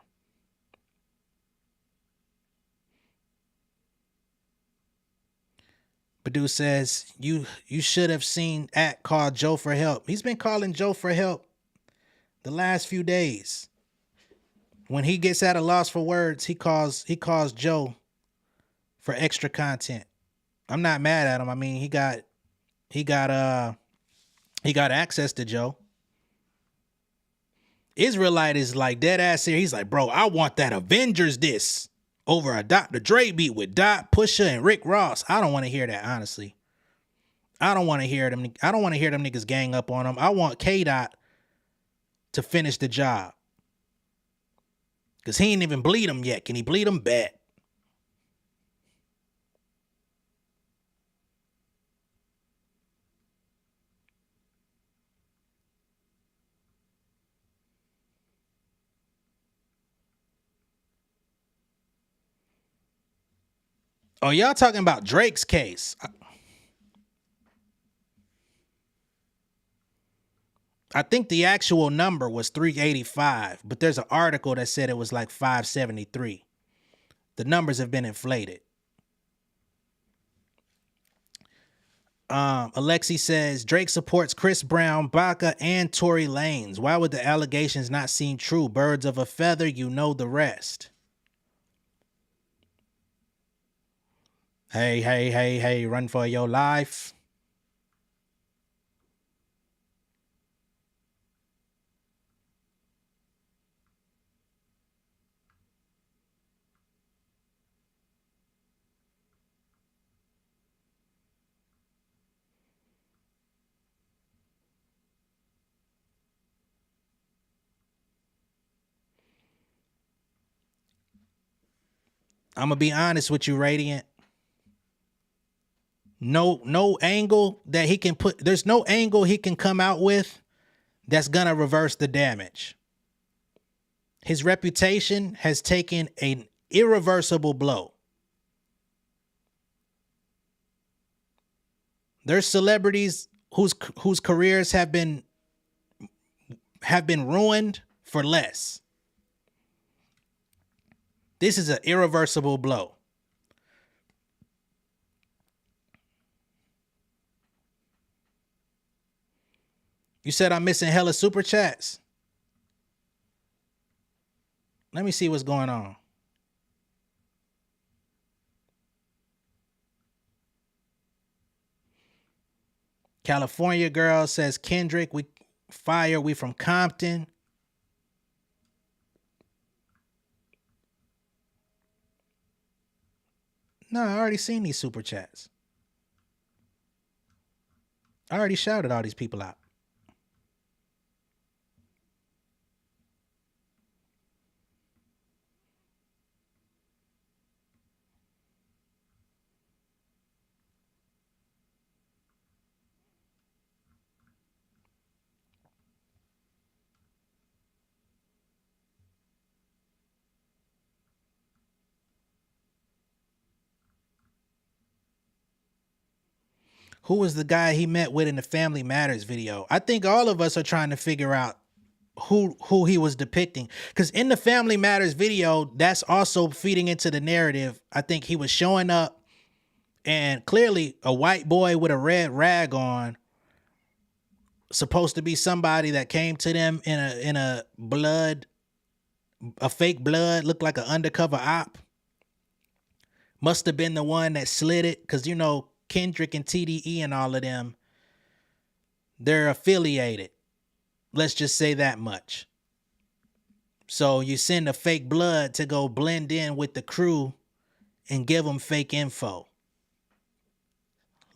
Badu says, you should have seen Act call Joe for help. He's been calling Joe for help the last few days. When he gets at a loss for words, he calls Joe for extra content. I'm not mad at him. I mean, he got access to Joe. Israelite is like dead ass here. He's like, bro, I want that Avengers disc over a Dr. Dre beat with Dot, Pusha, and Rick Ross. I don't want to hear that, honestly. I don't want to hear them niggas gang up on him. I want K-Dot to finish the job. Because he ain't even bleed him yet. Can he bleed him? Bet. Oh, y'all talking about Drake's case. I think the actual number was 385, but there's an article that said it was like 573. The numbers have been inflated. Alexi says Drake supports Chris Brown, Baca, and Tory Lanez. Why would the allegations not seem true? Birds of a feather, you know the rest. Hey, hey, hey, hey, run for your life. I'm gonna be honest with you, Radiant. No angle that he can put. There's no angle he can come out with that's gonna reverse the damage. His reputation has taken an irreversible blow. There's celebrities whose careers have been ruined for less. This is an irreversible blow. You said I'm missing hella super chats. Let me see what's going on. California girl says Kendrick, we from Compton. No, I already seen these super chats. I already shouted all these people out. Who was the guy he met with in the Family Matters video? I think all of us are trying to figure out who he was depicting. Because in the Family Matters video, that's also feeding into the narrative. I think he was showing up and clearly a white boy with a red rag on, supposed to be somebody that came to them in a fake blood, looked like an undercover op. Must have been the one that slid it, because you know Kendrick and TDE and all of them, they're affiliated. Let's just say that much. So you send a fake blood to go blend in with the crew and give them fake info.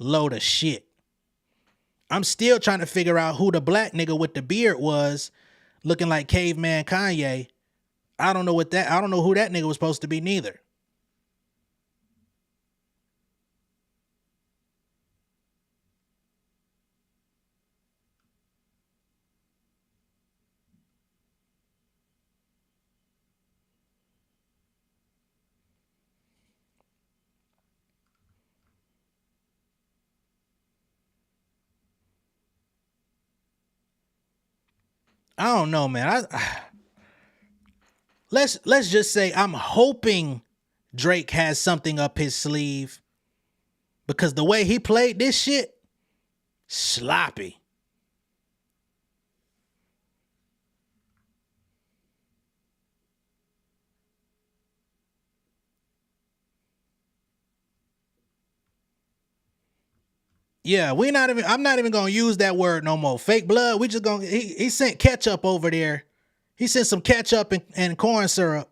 Load of shit. I'm still trying to figure out who the black nigga with the beard was, looking like caveman Kanye. I don't know who that nigga was supposed to be neither. I don't know, man. Let's just say I'm hoping Drake has something up his sleeve, because the way he played this shit, sloppy. Yeah, I'm not even gonna use that word no more. Fake blood. We just gonna he sent ketchup over there. He sent some ketchup and corn syrup.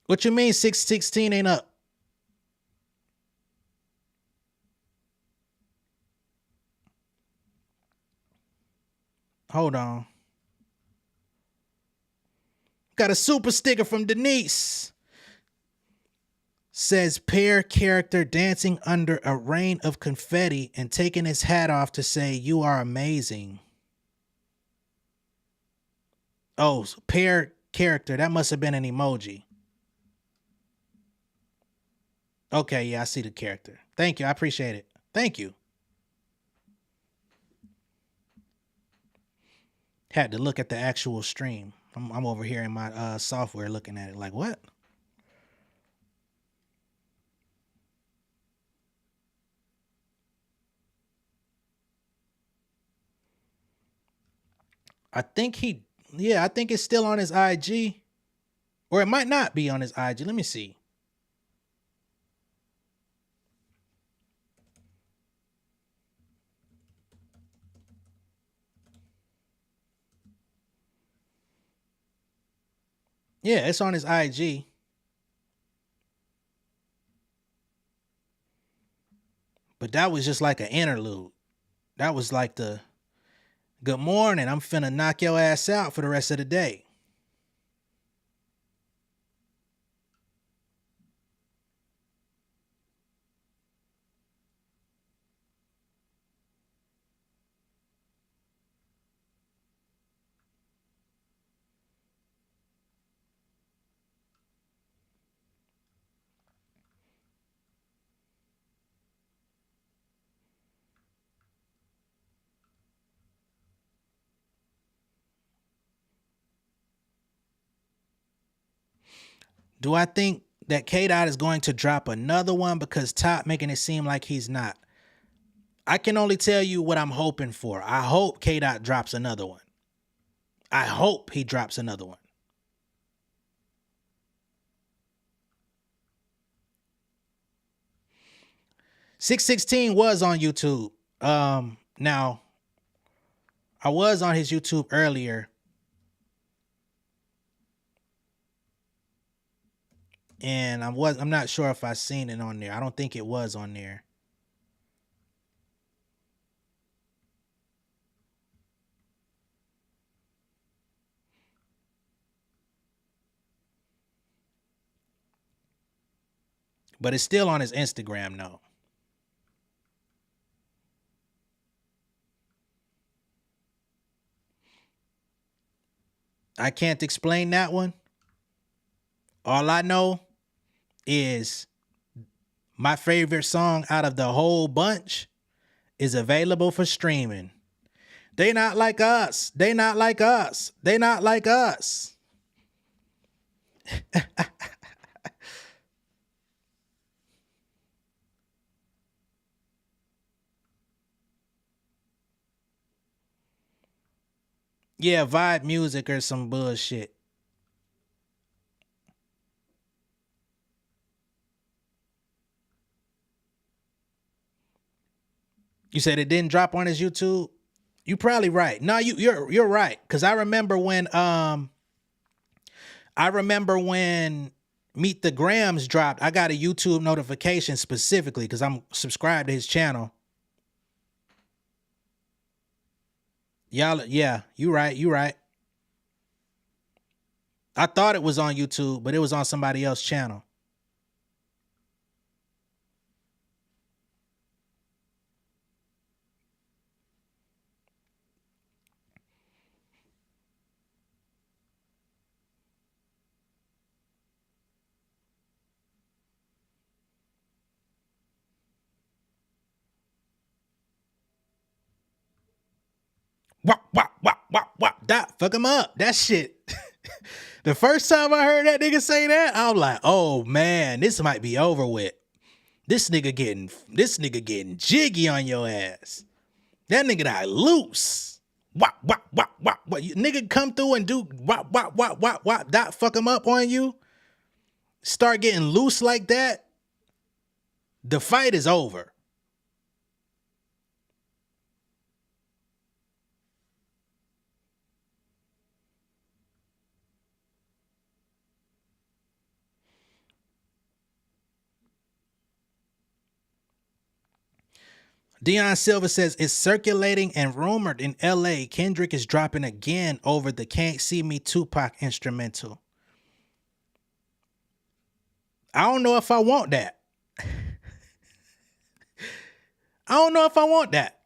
What you mean 616 ain't up? Hold on. Got a super sticker from Denise. Says pair character dancing under a rain of confetti and taking his hat off to say, "You are amazing." Oh, pair character. That must have been an emoji. Okay, yeah, I see the character. Thank you. I appreciate it. Thank you. Had to look at the actual stream. I'm over here in my software looking at it like, what? I think it's still on his IG. Or it might not be on his IG. Let me see. Yeah, it's on his IG. But that was just like an interlude. That was like the good morning. I'm finna knock your ass out for the rest of the day. Do I think that K-Dot is going to drop another one because Top making it seem like he's not? I can only tell you what I'm hoping for. I hope K-Dot drops another one. I hope he drops another one. .616 was on YouTube. Now I was on his YouTube earlier. And I'm not sure if I seen it on there. I don't think it was on there. But it's still on his Instagram though. I can't explain that one. All I know is my favorite song out of the whole bunch is available for streaming. They not like us. They not like us. They not like us. Yeah, Vibe Music or some bullshit. You said it didn't drop on his YouTube? You probably right. No, you're right. Cause I remember when Meet the Grams dropped, I got a YouTube notification specifically because I'm subscribed to his channel. Y'all, yeah, you right. I thought it was on YouTube, but it was on somebody else's channel. Wop. That fuck him up. That shit. The first time I heard that nigga say that, I was like, oh man, this might be over with. This nigga getting jiggy on your ass. That nigga that loose. Wop. You nigga come through and do wop. That fuck him up on you. Start getting loose like that. The fight is over. Dion Silva says, it's circulating and rumored in LA Kendrick is dropping again over the Can't See Me Tupac instrumental. I don't know if I want that. I don't know if I want that.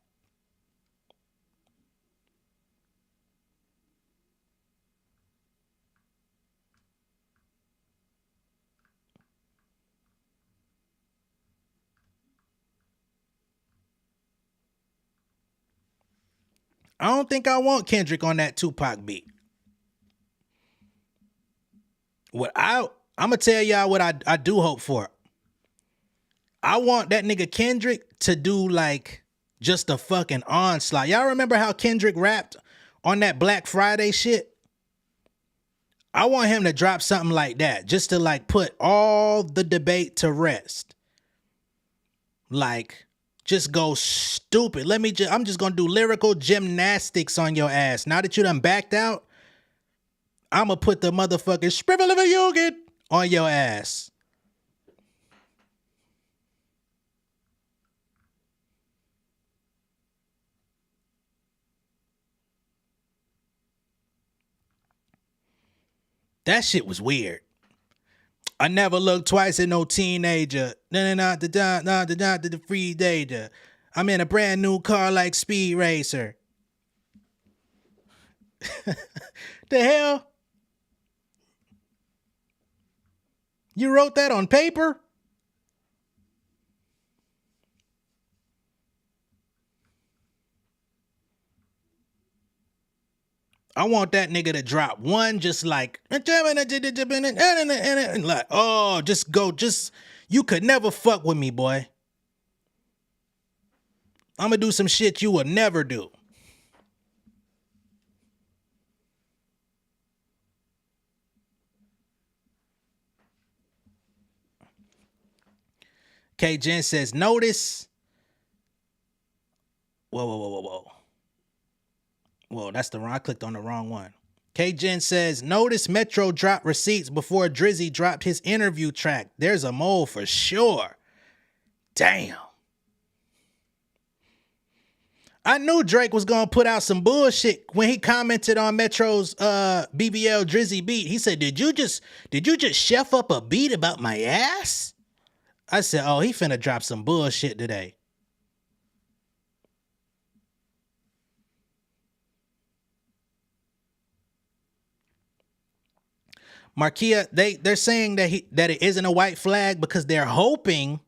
I don't think I want Kendrick on that Tupac beat. I'm gonna tell y'all what I do hope for. I want that nigga Kendrick to do like just a fucking onslaught. Y'all remember how Kendrick rapped on that Black Friday shit? I want him to drop something like that just to like put all the debate to rest. Like, just go stupid. I'm just gonna do lyrical gymnastics on your ass. Now that you done backed out, I'm gonna put the motherfucking sprivel of a yogurt on your ass. That shit was weird. I never looked twice at no teenager. The free danger. I'm in a brand new car like Speed Racer. The hell? You wrote that on paper? I want that nigga to drop one just like, oh, just go, you could never fuck with me, boy. I'm gonna do some shit you will never do. K Jen says, notice. Whoa. Whoa, that's the wrong. I clicked on the wrong one. K Jen says, notice Metro dropped receipts before Drizzy dropped his interview track. There's a mole for sure. Damn. I knew Drake was gonna put out some bullshit when he commented on Metro's BBL Drizzy beat. He said, Did you just chef up a beat about my ass? I said, oh, he finna drop some bullshit today. Markia, they're saying that it isn't a white flag because they're hoping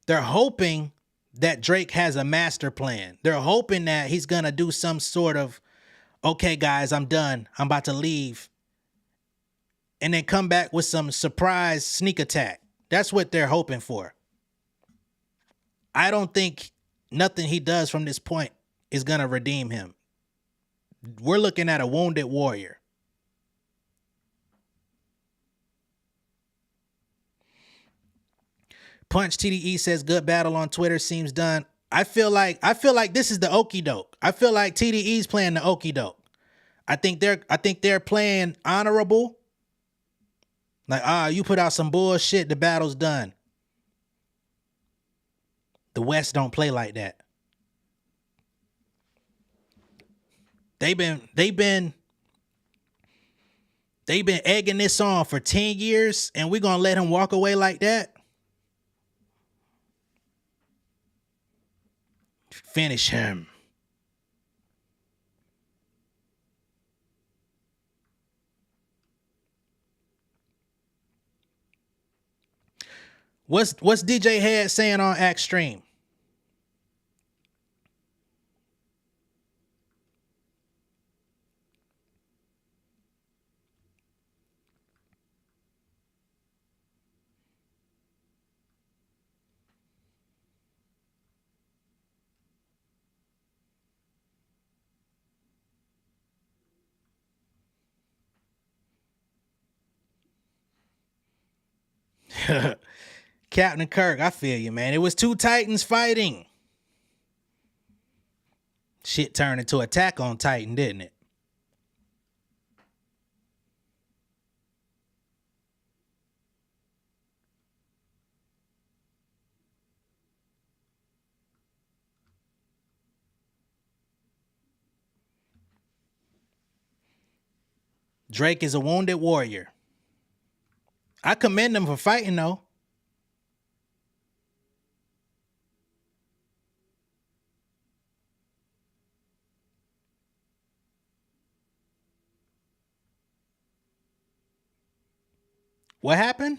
that Drake has a master plan. They're hoping that he's gonna do some sort of, okay, guys, I'm done. I'm about to leave. And then come back with some surprise sneak attack. That's what they're hoping for. I don't think nothing he does from this point is gonna redeem him. We're looking at a wounded warrior. Punch TDE says good battle on Twitter seems done. I feel like this is the okie doke. I feel like TDE's playing the okie doke. I think they're playing honorable. Like, you put out some bullshit, the battle's done. The West don't play like that. They've been egging this on for 10 years, and we're gonna let him walk away like that. Finish him. What's DJ Head saying on Act Stream? Captain Kirk, I feel you, man. It was two Titans fighting. Shit turned into Attack on Titan, didn't it? Drake is a wounded warrior. I commend him for fighting, though. What happened?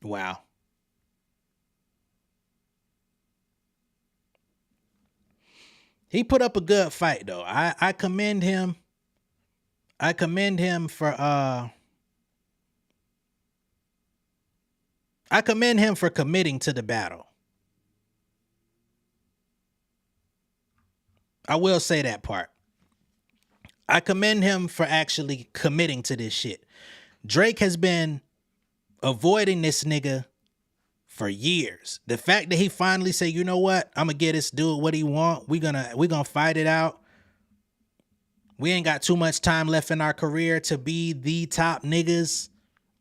Wow. He put up a good fight, though. I commend him. I commend him for committing to the battle. I will say that part. I commend him for actually committing to this shit. Drake has been avoiding this nigga for years. The fact that he finally said, you know what, I'm gonna get this dude what he want. We gonna fight it out. We ain't got too much time left in our career to be the top niggas.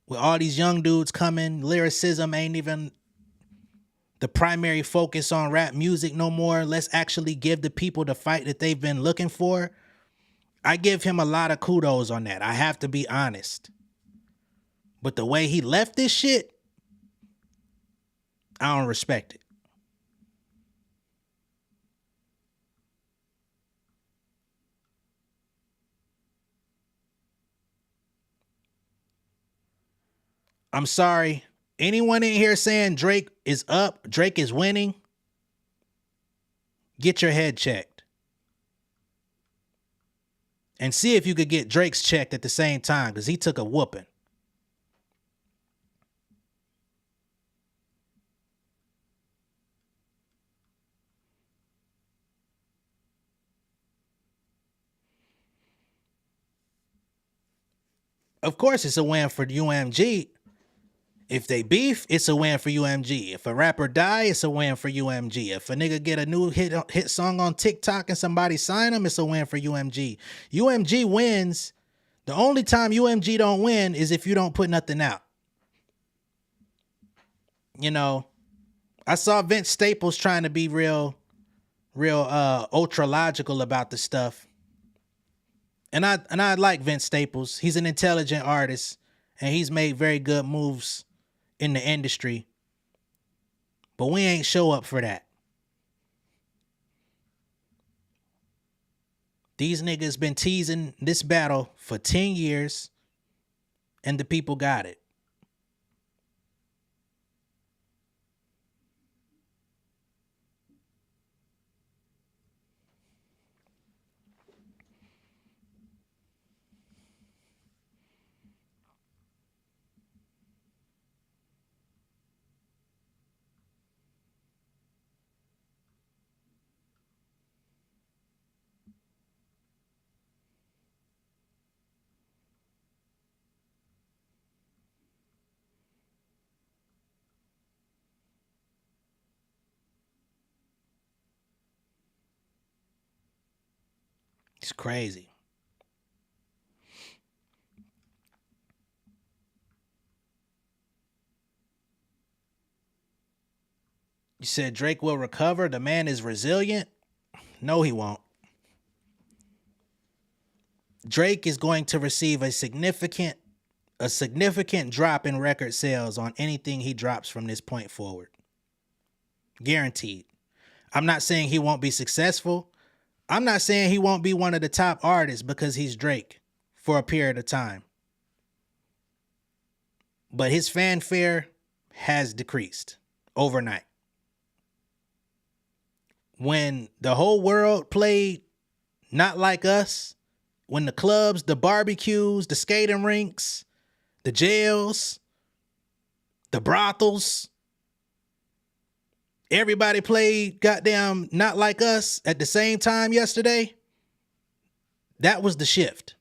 With all these young dudes coming, lyricism ain't even the primary focus on rap music no more. Let's actually give the people the fight that they've been looking for. I give him a lot of kudos on that. I have to be honest. But the way he left this shit, I don't respect it. I'm sorry. Anyone in here saying Drake is up, Drake is winning, get your head checked. And see if you could get Drake's checked at the same time, because he took a whooping. Of course, it's a win for UMG. If they beef, it's a win for UMG. If a rapper die, it's a win for UMG. If a nigga get a new hit song on TikTok and somebody sign him, it's a win for UMG. UMG wins. The only time UMG don't win is if you don't put nothing out. You know, I saw Vince Staples trying to be real ultra logical about the stuff. And I like Vince Staples. He's an intelligent artist and he's made very good moves in the industry. But we ain't show up for that. These niggas been teasing this battle for 10 years and the people got it. It's crazy. You said Drake will recover. The man is resilient. No, he won't. Drake is going to receive a significant drop in record sales on anything he drops from this point forward. Guaranteed. I'm not saying he won't be successful. I'm not saying he won't be one of the top artists because he's Drake for a period of time. But his fanfare has decreased overnight. When the whole world played Not Like Us, when the clubs, the barbecues, the skating rinks, the jails, the brothels, everybody played goddamn Not Like Us at the same time yesterday, that was the shift.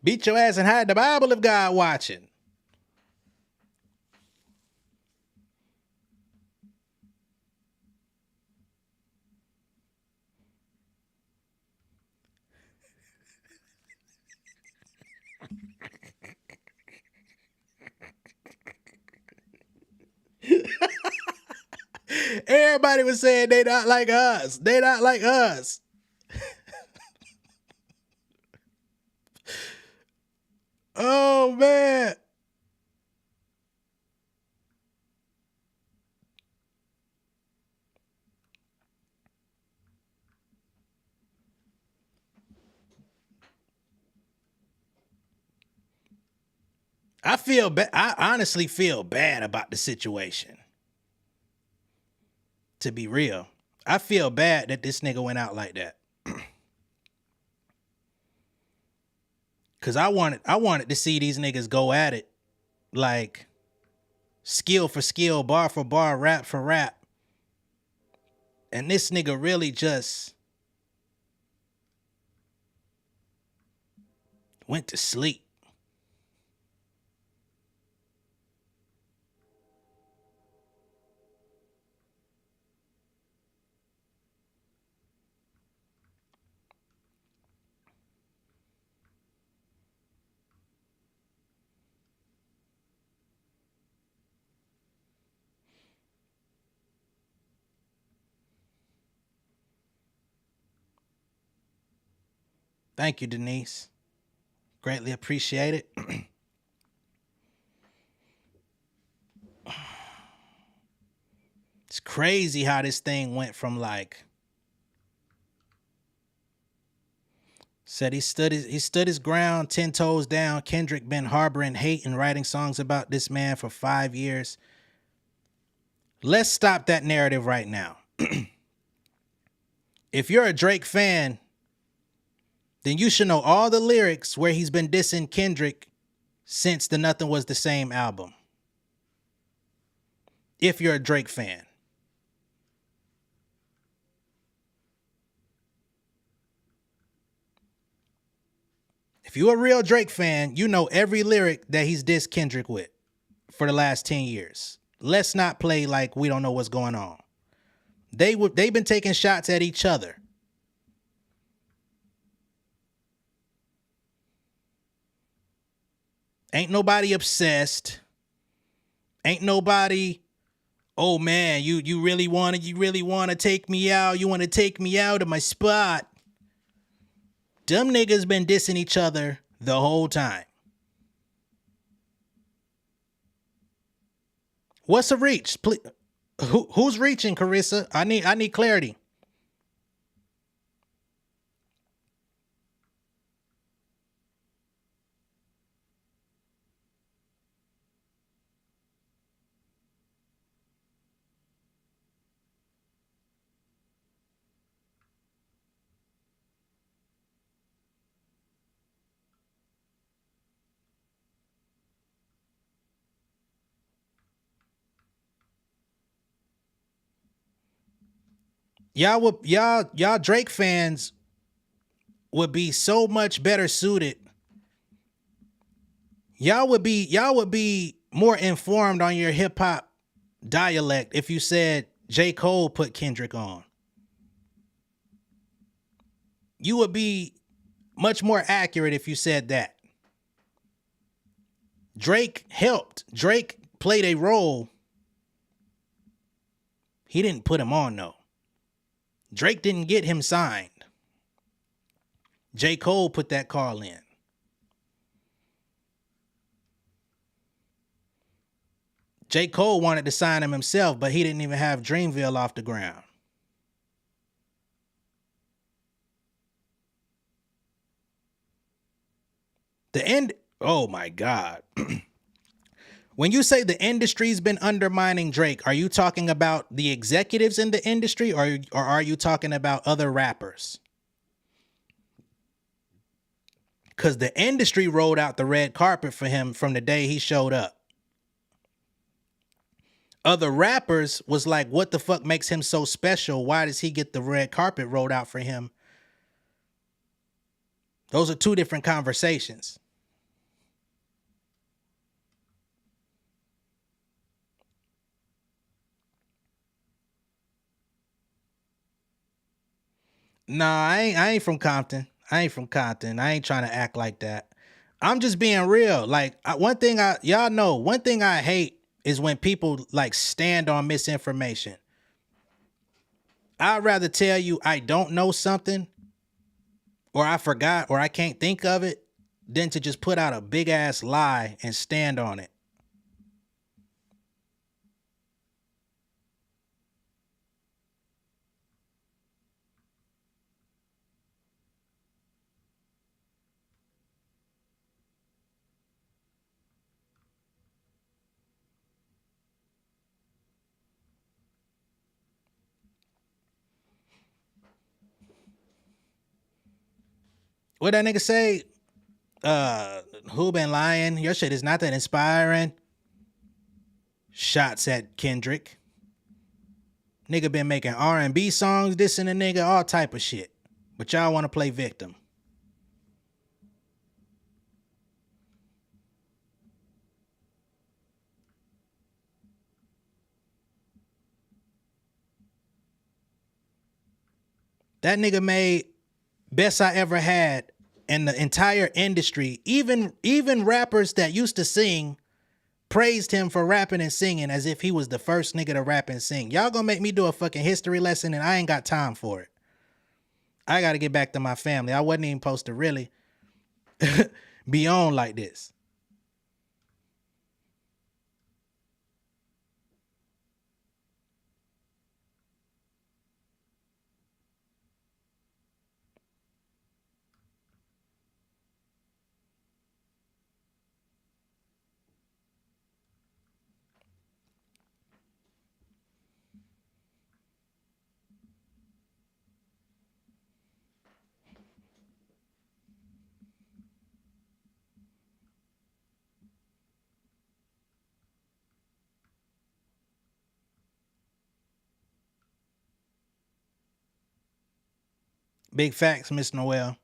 Beat your ass and hide the Bible if God watching. Everybody was saying they not like us. They not like us. Oh, man. I honestly feel bad about the situation. to be real. I feel bad that this nigga went out like that. Cause I wanted to see these niggas go at it like skill for skill, bar for bar, rap for rap. And this nigga really just went to sleep. Thank you, Denise. Greatly appreciate it. It's crazy how this thing went from like, said he stood his ground 10 toes down. Kendrick been harboring hate and writing songs about this man for 5 years. Let's stop that narrative right now. If you're a Drake fan, then you should know all the lyrics where he's been dissing Kendrick since the Nothing Was the Same album. If you're a Drake fan. If you're a real Drake fan, you know every lyric that he's dissed Kendrick with for the last 10 years. Let's not play like we don't know what's going on. They've been taking shots at each other. Ain't nobody obsessed. Ain't nobody, oh man, you really want to take me out. You want to take me out of my spot. Them niggas been dissing each other the whole time. What's a reach? Please, who's reaching, Carissa? I need clarity. Y'all Drake fans would be so much better suited. Y'all would be more informed on your hip hop dialect if you said J. Cole put Kendrick on. You would be much more accurate if you said that. Drake helped. Drake played a role. He didn't put him on though. Drake didn't get him signed. J. Cole put that call in. J. Cole wanted to sign him himself, but he didn't even have Dreamville off the ground. Oh my God. When you say the industry's been undermining Drake, are you talking about the executives in the industry or are you talking about other rappers? Because the industry rolled out the red carpet for him from the day he showed up. Other rappers was like, what the fuck makes him so special? Why does he get the red carpet rolled out for him? Those are two different conversations. Nah, I ain't from Compton. I ain't trying to act like that. I'm just being real. Like one thing I hate is when people like stand on misinformation. I'd rather tell you I don't know something or I forgot or I can't think of it than to just put out a big ass lie and stand on it. What that nigga say? Who been lying? Your shit is not that inspiring. Shots at Kendrick. Nigga been making R&B songs, dissing a nigga, all type of shit. But y'all want to play victim. That nigga made Best I Ever Had, and the entire industry, even rappers that used to sing, praised him for rapping and singing as if he was the first nigga to rap and sing. Y'all gonna make me do a fucking history lesson and I ain't got time for it. I gotta get back to my family. I wasn't even supposed to really be on like this. Big facts, Miss Noel.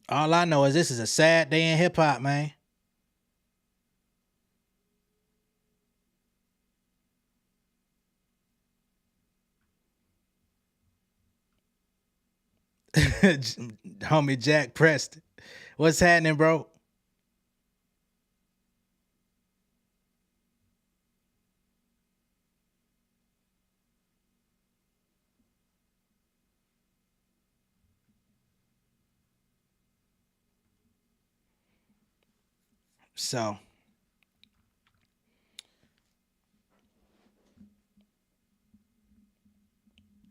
All I know is this is a sad day in hip hop, man. Homie Jack Preston. What's happening, bro? So,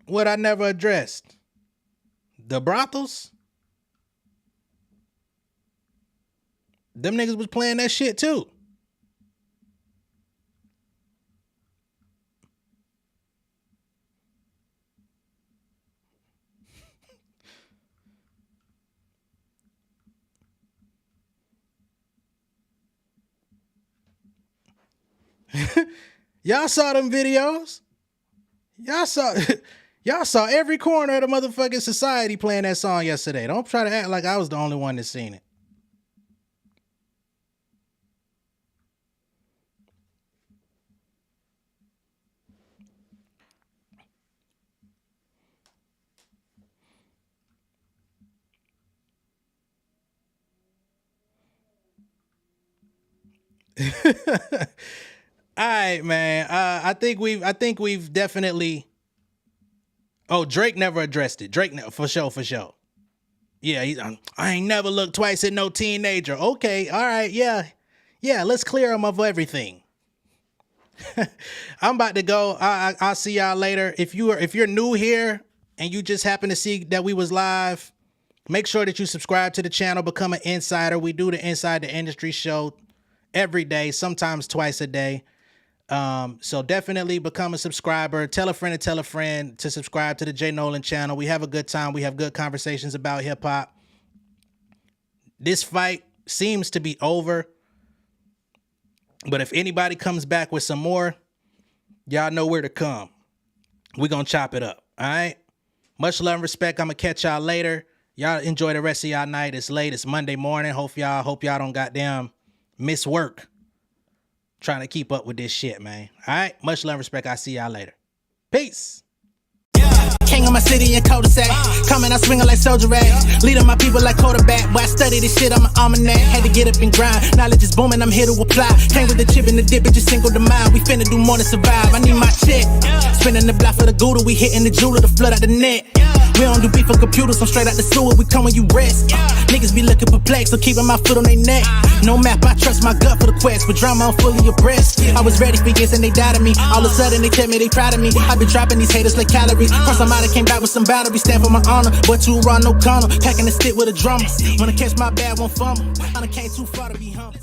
what I never addressed? The brothels? Them niggas was playing that shit too. Y'all saw them videos. Y'all saw every corner of the motherfucking society playing that song yesterday. Don't try to act like I was the only one that seen it. All right, man. I think we've definitely. Oh, Drake never addressed it. Drake for sure. Yeah, I ain't never looked twice at no teenager. Okay, all right, yeah. Let's clear him of everything. I'm about to go. I'll see y'all later. If you're new here and you just happen to see that we was live, make sure that you subscribe to the channel, become an insider. We do the Inside the Industry show every day, sometimes twice a day. So definitely become a subscriber. Tell a friend to subscribe to the J Nolan channel. We have a good time. We have good conversations about hip hop. This fight seems to be over. But if anybody comes back with some more, y'all know where to come. We're going to chop it up. All right. Much love and respect. I'm going to catch y'all later. Y'all enjoy the rest of y'all night. It's late. It's Monday morning. Hope y'all don't goddamn miss work trying to keep up with this shit, man. All right. Much love and respect. I'll see y'all later. Peace. King of my city and cul-de-sac. Coming out swinging like soldier rags. Leading my people like quarterback. Boy, I study this shit, I'm an almanac. Had to get up and grind. Knowledge is booming, I'm here to apply. Came with the chip and the dip, it just single the mind. We finna do more than survive. I need my check. Spinning the block for the Gouda. We hitting the jeweler to flood out the net. We don't do beef on computers, I'm straight out the sewer. We come when you rest. Niggas be looking perplexed, so keeping my foot on their neck. No map, I trust my gut for the quest. With drama, I'm fully abreast. I was ready for years and they died of me. All of a sudden they tell me they proud of me. I been dropping these haters like calories. Cross them out, I came back with some boundaries. Stand for my honor, but you run no corner. Packing the stick with a drummer. Wanna catch my bad, won't fumble. I done came too far to be humble.